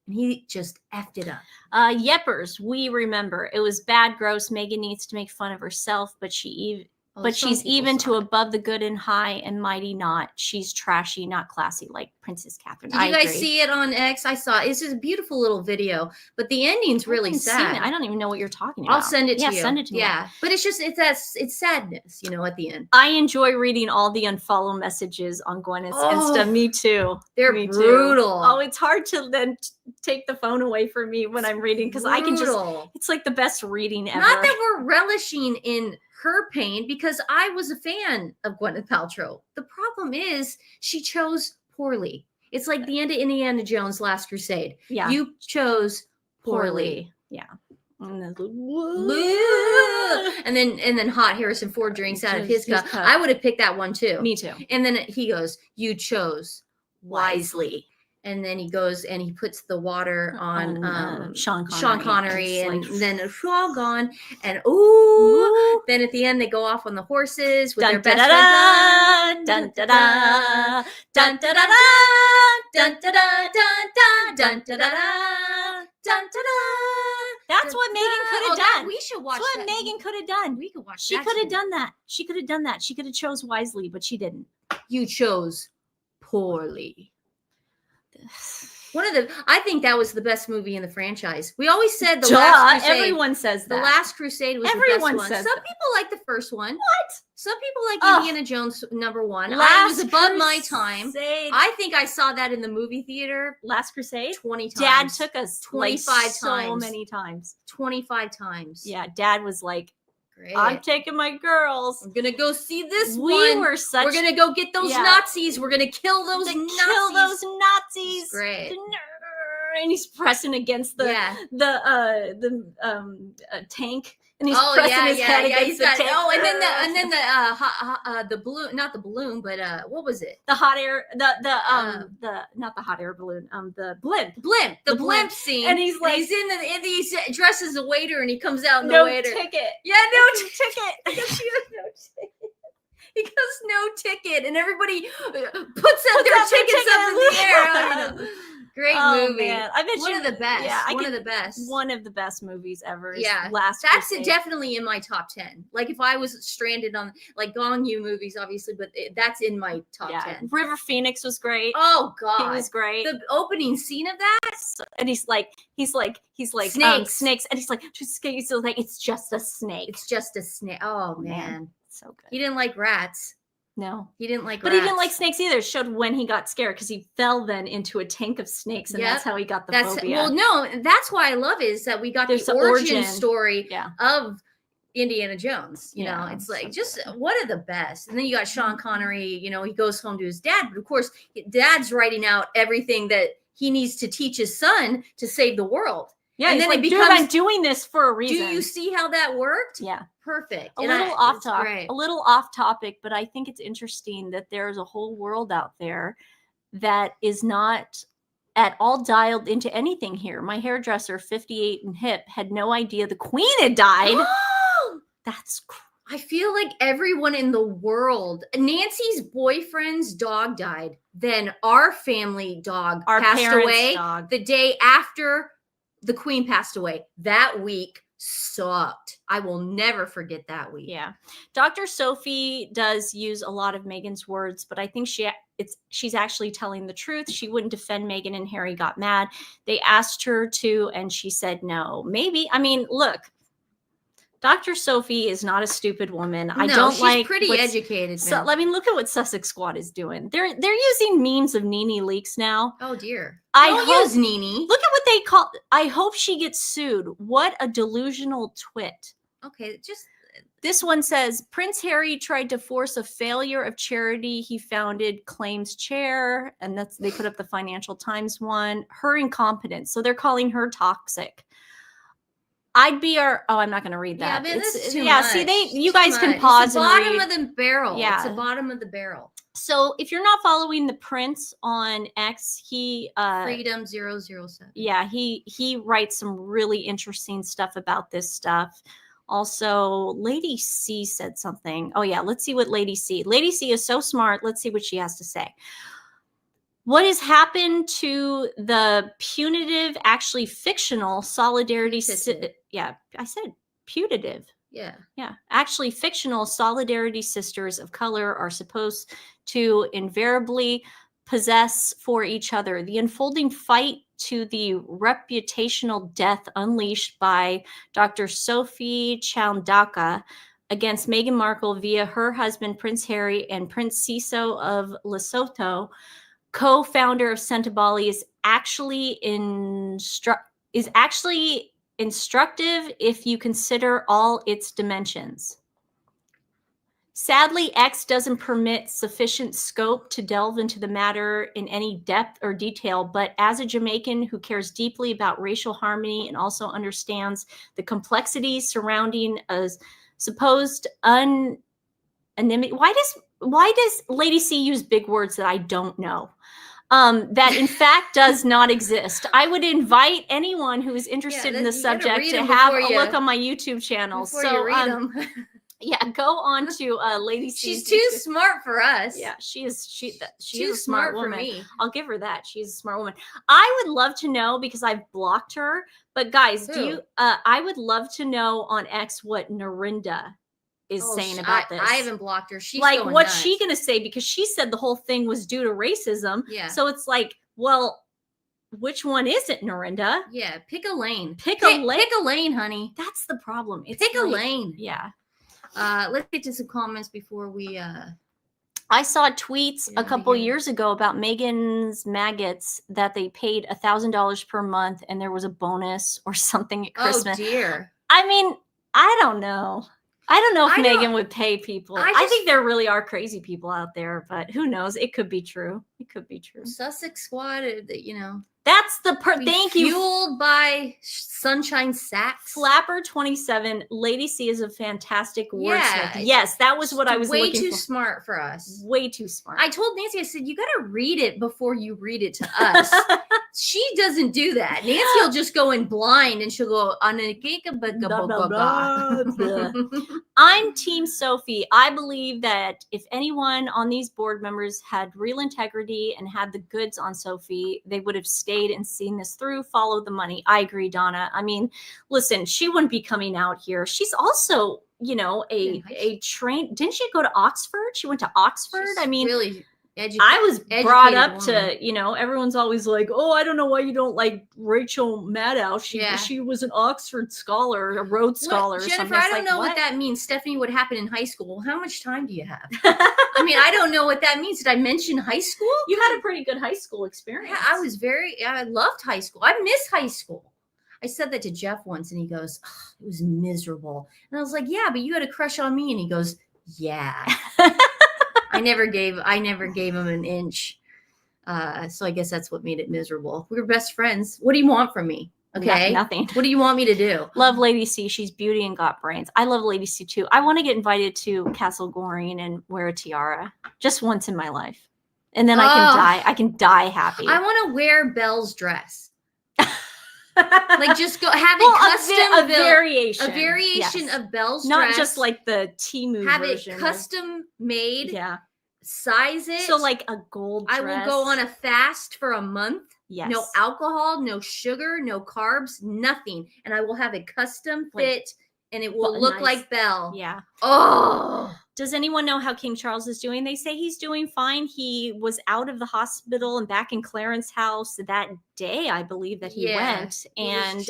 and he just effed it up. Yeppers, we remember. It was bad, gross. Meghan needs to make fun of herself, but she's even to above the good and high and mighty not. She's trashy, not classy, like Princess Catherine. Did you guys see it on X? I saw it. It's just a beautiful little video, but the ending's really sad. I don't even know what you're talking about. I'll send it to you. Yeah, send it to me. Yeah, but it's just it's sadness, at the end. I enjoy reading all the unfollow messages on Gwyneth's Insta. Me too. They're brutal. Oh, it's hard to then take the phone away from me when I'm reading, because I can it's like the best reading ever. Not that we're relishing in her pain, because I was a fan of Gwyneth Paltrow. The problem is she chose poorly. It's like the end of Indiana Jones' Last Crusade. Yeah. You chose poorly. Yeah. And then hot Harrison Ford drinks out of his cup. I would have picked that one too. Me too. And then he goes, "You chose wisely." And then he goes and he puts the water on Sean Connery, and then it's all gone. And ooh, then at the end they go off on the horses with their best friend. Dun da da dun da da dun da da dun dun da da dun da da. That's what Meghan could have done. We should watch. That's what Meghan could have done. We could watch. She could have done that. She could have done that. She could have chose wisely, but she didn't. You chose poorly. I think that was the best movie in the franchise. We always said the Last Crusade. Everyone says that. The Last Crusade was the best one. Some people like the first one. What? Some people like Indiana Jones #1. It was above my time. I think I saw that in the movie theater. Last Crusade? 20 times. Dad took us 25 times. So many times. 25 times. Yeah, Dad was like, great. I'm taking my girls. I'm gonna go see this We're one. We're gonna go get those Nazis. We're gonna kill those Nazis. Kill those Nazis. Great. And he's pressing against the tank, and he's pressing his head against the tank. Oh, and then the balloon, not the balloon, but what was it? The hot air, not the hot air balloon, the blimp. The blimp scene. And he's like, he's dressed as a waiter, and he comes out in no the waiter. Ticket. Yeah, no ticket. No ticket. He goes, no ticket, and everybody puts out their tickets up in the air. Great movie. Man. I bet one of the best. Yeah, one of the best. One of the best movies ever. Yeah, that's definitely in my top 10. Like if I was stranded on like Gone You movies, obviously, but that's in my top 10. River Phoenix was great. Oh God, he was great. The opening scene of that, and he's like snakes, and he's like it's just a snake. It's just a snake. Oh man, so good. He didn't like rats. No, he didn't like but rats. He didn't like snakes either. It showed when he got scared because he fell then into a tank of snakes, and that's how he got the phobia. Well, no, that's why I love it is that we got the origin story of Indiana Jones. You know, it's like just one of the best. And then you got Sean Connery. You know, he goes home to his dad, but of course, Dad's writing out everything that he needs to teach his son to save the world. Yeah, and then it becomes, dude, I'm doing this for a reason. Do you see how that worked? Yeah. Perfect. A little off topic, but I think it's interesting that there's a whole world out there that is not at all dialed into anything here. My hairdresser, 58 and hip, had no idea the Queen had died. That's crazy. I feel like everyone in the world, Nancy's boyfriend's dog died. Then our family dog passed away the day after the Queen passed away. That week sucked. I will never forget that week. Yeah. Dr. Sophie does use a lot of Meghan's words, but I think she's actually telling the truth. She wouldn't defend Meghan, and Harry got mad. They asked her to, and she said no. Maybe. I mean, look, Dr. Sophie is not a stupid woman. She's pretty educated. So, I mean, look at what Sussex Squad is doing. They're using memes of Nene Leakes now. Oh dear. Don't use Nene. Look at what they call. I hope she gets sued. What a delusional twit. Okay, just this one says Prince Harry tried to force a failure of charity he founded claims chair, and they put up the Financial Times one. Her incompetence. So they're calling her toxic. I'm not going to read that. Yeah, man, it's too much. See, you guys can pause. It's the bottom of the barrel. Yeah. It's the bottom of the barrel. So if you're not following the Prince on X, he Freedom 007. Yeah, he writes some really interesting stuff about this stuff. Also, Lady C said something. Oh yeah, let's see what Lady C. Lady C is so smart. Let's see what she has to say. What has happened to the punitive, actually fictional solidarity? Yeah, I said putative. Yeah. Actually, fictional solidarity sisters of color are supposed to invariably possess for each other. The unfolding fight to the reputational death unleashed by Dr. Sophie Chandaka against Meghan Markle via her husband, Prince Harry, and Prince Siso of Lesotho, co-founder of Sentebale, is actually instructive if you consider all its dimensions. Sadly, X doesn't permit sufficient scope to delve into the matter in any depth or detail, but as a Jamaican who cares deeply about racial harmony and also understands the complexities surrounding a supposed anonymity. Why does Lady C use big words that I don't know? That in fact does not exist. I would invite anyone who is interested in the subject to have a look on my YouTube channel. Yeah, go on to Lady C. She's too smart for us. Yeah, she is. She too is a smart woman. For me. I'll give her that. She's a smart woman. I would love to know, because I've blocked her. But guys, I would love to know on X what Narinda is saying about this. I haven't blocked her. She's like, going what's nuts. she gonna say? Because she said the whole thing was due to racism. Yeah. So it's like, well, which one is it, Norinda? Yeah, pick a lane. Pick a lane. Pick a lane, honey. That's the problem. It's pick a like, lane. Yeah. Let's get to some comments before we I saw tweets a couple years ago about Meghan's maggots that they paid $1,000 per month and there was a bonus or something at Christmas. Oh dear. I mean, I don't know. I don't know if Meghan would pay people. I think there really are crazy people out there, but who knows? It could be true. It could be true. Sussex Squad, you know. That's the thank you. Fueled by sunshine sacks. Flapper 27. Lady C is a fantastic wordsmith. Yeah, yes, that was what I was way looking too for. smart for us. Way too smart. I told Nancy, I said, you got to read it before you read it to us. She doesn't do that. Nancy will just go in blind and she'll go on a I'm Team Sophie. I believe that if anyone on these board members had real integrity and had the goods on Sophie, they would have stayed and seen this through, followed the money. I agree, Donna. I mean, listen, she wouldn't be coming out here. She's also, you know, a trained, didn't she go to Oxford? She went to Oxford. She's I mean, really I was brought up to, you know, everyone's always like, oh, I don't know why you don't like Rachel Maddow. She was an Oxford scholar, a Rhodes Scholar. Or Jennifer, something. I don't know what that means. Stephanie, what happened in high school? How much time do you have? I mean, I don't know what that means. Did I mention high school? You had a pretty good high school experience. Yeah, I loved high school. I miss high school. I said that to Jeff once and he goes, oh, it was miserable. And I was like, yeah, but you had a crush on me. And he goes, yeah. I never gave him an inch. So I guess that's what made it miserable. We were best friends. What do you want from me? Okay. Nothing. What do you want me to do? Love Lady C. She's beauty and got brains. I love Lady C too. I want to get invited to Castle Goring and wear a tiara just once in my life. And then I can die happy. I want to wear Belle's dress. Like just go have it custom a variation yes. of Belle's not dress. just like the Temu have version. Have it custom made. Yeah. Size it. So like a gold dress. I will go on a fast for a month. Yes. No alcohol, no sugar, no carbs, nothing. And I will have a custom fit and it will look like Belle. Yeah. Oh. Does anyone know how King Charles is doing? They say he's doing fine. He was out of the hospital and back in Clarence's house that day, I believe, that he went. And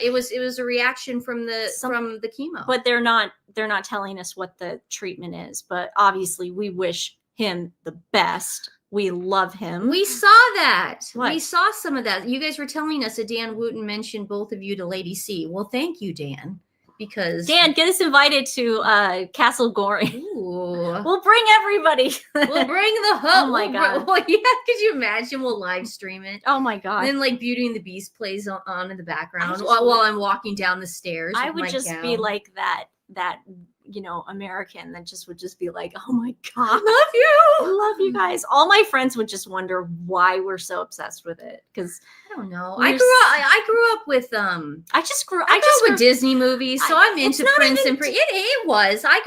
it was a reaction from the chemo. But they're not telling us what the treatment is. But obviously, we wish him the best. We love him. We saw that. What? We saw some of that. You guys were telling us that Dan Wooten mentioned both of you to Lady C. Well, thank you, Dan. Because Dan, get us invited to Castle Goring. Ooh. We'll bring everybody. We'll bring the host. Oh my god! Well, yeah, could you imagine? We'll live stream it. Oh my god! And then like Beauty and the Beast plays on in the background while I'm walking down the stairs. I would just be like that you know, American that just would just be like, oh my god, I love you. I love you guys. All my friends would just wonder why we're so obsessed with it. Because I don't know. I grew up with I grew up with Disney movies, so I'm into Prince and Prince. It was. I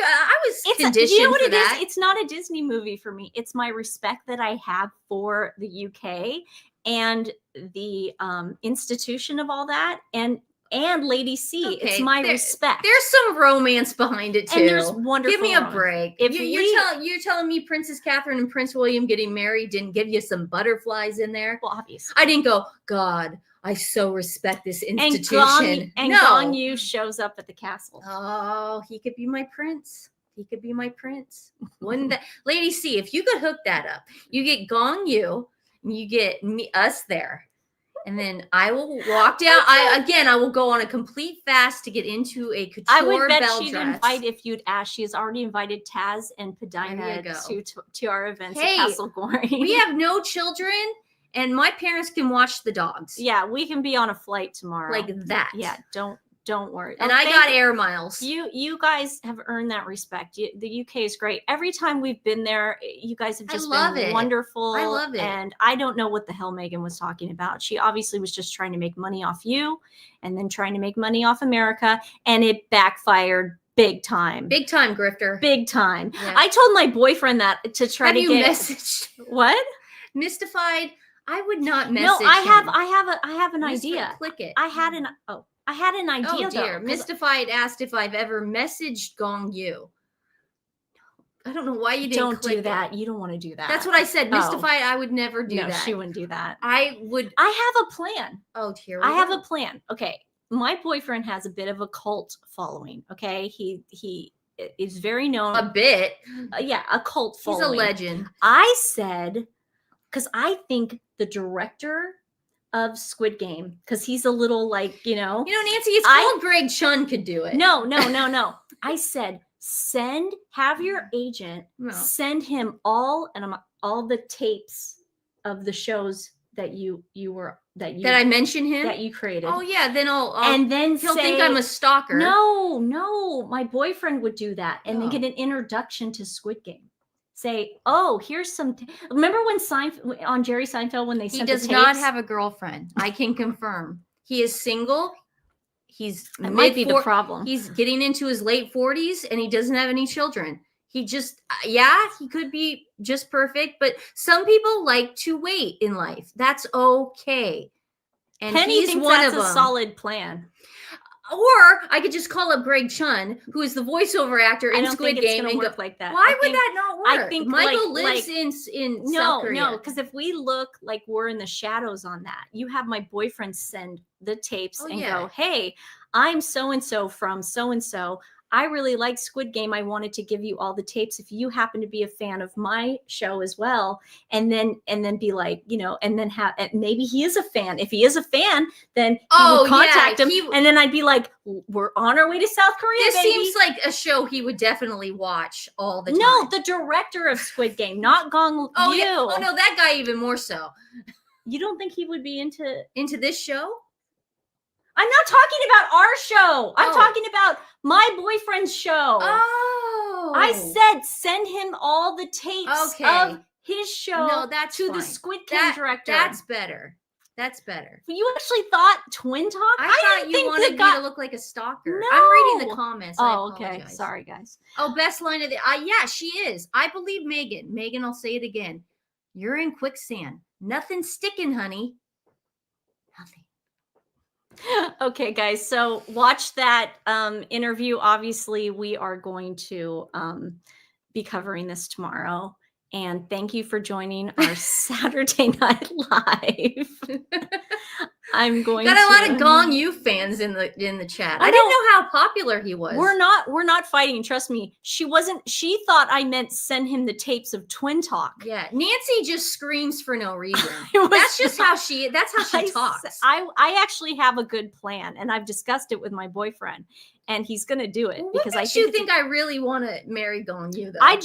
was conditioned. You know what for it that. is? It's not a Disney movie for me. It's my respect that I have for the UK and the institution of all that and Lady C. Okay, it's my respect. There's some romance behind it too. And there's wonderful. Give me a break. If you're telling me Princess Catherine and Prince William getting married didn't give you some butterflies in there? Well, obviously. I didn't go, God, I so respect this institution. And Gong Yu shows up at the castle. Oh, he could be my prince. He could be my prince. Wouldn't that, Lady C, if you could hook that up, you get Gong Yu and you get us there. And then I will walk down. I will go on a complete fast to get into a couture I would bet bell she'd dress. invite, if you'd ask. She has already invited Taz and Padina to our events at Castle Goring. We have no children, and my parents can watch the dogs. Yeah, we can be on a flight tomorrow. Like that. Yeah, don't worry. And I got air miles. You guys have earned that respect. The UK is great. Every time we've been there, you guys have just been wonderful. I love it. And I don't know what the hell Meghan was talking about. She obviously was just trying to make money off you and then trying to make money off America. And it backfired big time. Big time, grifter. Big time. Yeah. I told my boyfriend that to try to get messaged. What? Mystified. I would not message. No, I have an idea. Click it. I had an idea. Oh dear. Though, Mystified asked if I've ever messaged Gong Yu. I don't know why you didn't Don't click do that. it. You don't want to do that. That's what I said. Oh. Mystified, I would never do no, that. she wouldn't do that. I would. I have a plan. Oh, here we I have go. a plan. Okay. My boyfriend has a bit of a cult following. Okay. He is very known. A bit. Yeah, a cult following. He's a legend. I said, because I think the director of Squid Game, because he's a little like, You know, Nancy, it's called Greg Chun could do it. No. I said, have your agent send him all the tapes of the shows that I mentioned him, that you created. Oh yeah, then and then he'll think I'm a stalker. No, my boyfriend would do that, and then get an introduction to Squid Game. Say, oh, here's some. Remember when on Jerry Seinfeld when they sent the tapes? He does not have a girlfriend. I can confirm. He is single. That might be the problem. He's getting into his late 40s, and he doesn't have any children. He just, he could be just perfect, but some people like to wait in life. That's okay. And Penny thinks that's a solid plan. Or I could just call up Greg Chun, who is the voiceover actor in Squid Game, and work like that. Why would that not work? I think Michael lives in South Korea. No, because if we look like we're in the shadows on that, you have my boyfriend send the tapes go, hey, I'm so-and-so from so-and-so. I really like Squid Game. I wanted to give you all the tapes if you happen to be a fan of my show as well. And then be like, and then maybe he is a fan. If he is a fan, then he would contact him. And then I'd be like, we're on our way to South Korea, This baby. seems like a show he would definitely watch all the time. No, the director of Squid Game, not Gong Yu. Yeah. Oh no, that guy even more so. You don't think he would be into this show? I'm not talking about our show. I'm talking about my boyfriend's show. Oh. I said send him all the tapes of his show to the Squid Game director. That's better. That's better. You actually thought TWiN talk? I thought you wanted me to look like a stalker. No. I'm reading the comments. Oh, okay. Sorry, guys. Oh, best line of the... yeah, she is. I believe Meghan. Meghan, I'll say it again. You're in quicksand. Nothing sticking, honey. Nothing. Okay, guys. So watch that interview. Obviously, we are going to be covering this tomorrow. And thank you for joining our Saturday Night Live. I'm going got a lot of Gong Yu fans in the chat. I didn't know how popular he was. We're not fighting. Trust me. She thought I meant send him the tapes of TWiN talk. Yeah. Nancy just screams for no reason. That's how she talks. I actually have a good plan, and I've discussed it with my boyfriend, and he's going to do it because I think I really want to marry Gong Yu though. I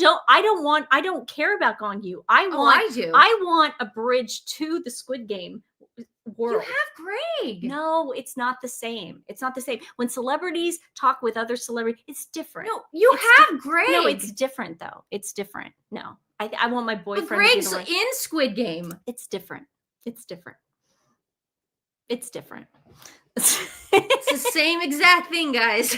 don't care about Gong Yu. I want a bridge to the Squid Game world. You have Greg. No, it's not the same. It's not the same. When celebrities talk with other celebrities, it's different. No, you have Greg. No, it's different though. It's different. No, I want my boyfriend. But Greg's in Squid Game. It's different. It's different. It's different. It's the same exact thing, guys.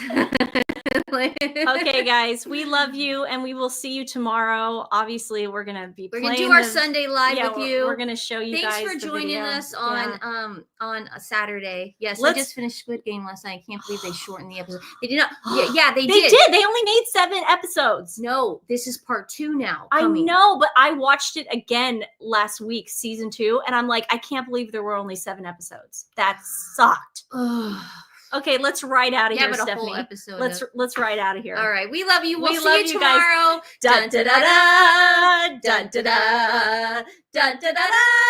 Okay, guys, we love you, and we will see you tomorrow. Obviously, we're gonna do our Sunday live with you. We're gonna show you. Thanks guys for joining us on a Saturday. Yes, I just finished Squid Game last night. I can't believe they shortened the episode. They did not. Yeah, they did. They only made 7 episodes. No, this is part 2 now. I know, but I watched it again last week, season 2, and I'm like, I can't believe there were only 7 episodes. That sucked. Okay, let's ride out of here, Stephanie. A whole episode let's ride out of here. All right, we love you. We'll see you tomorrow. Dun da da da, dun da da, dun da da da.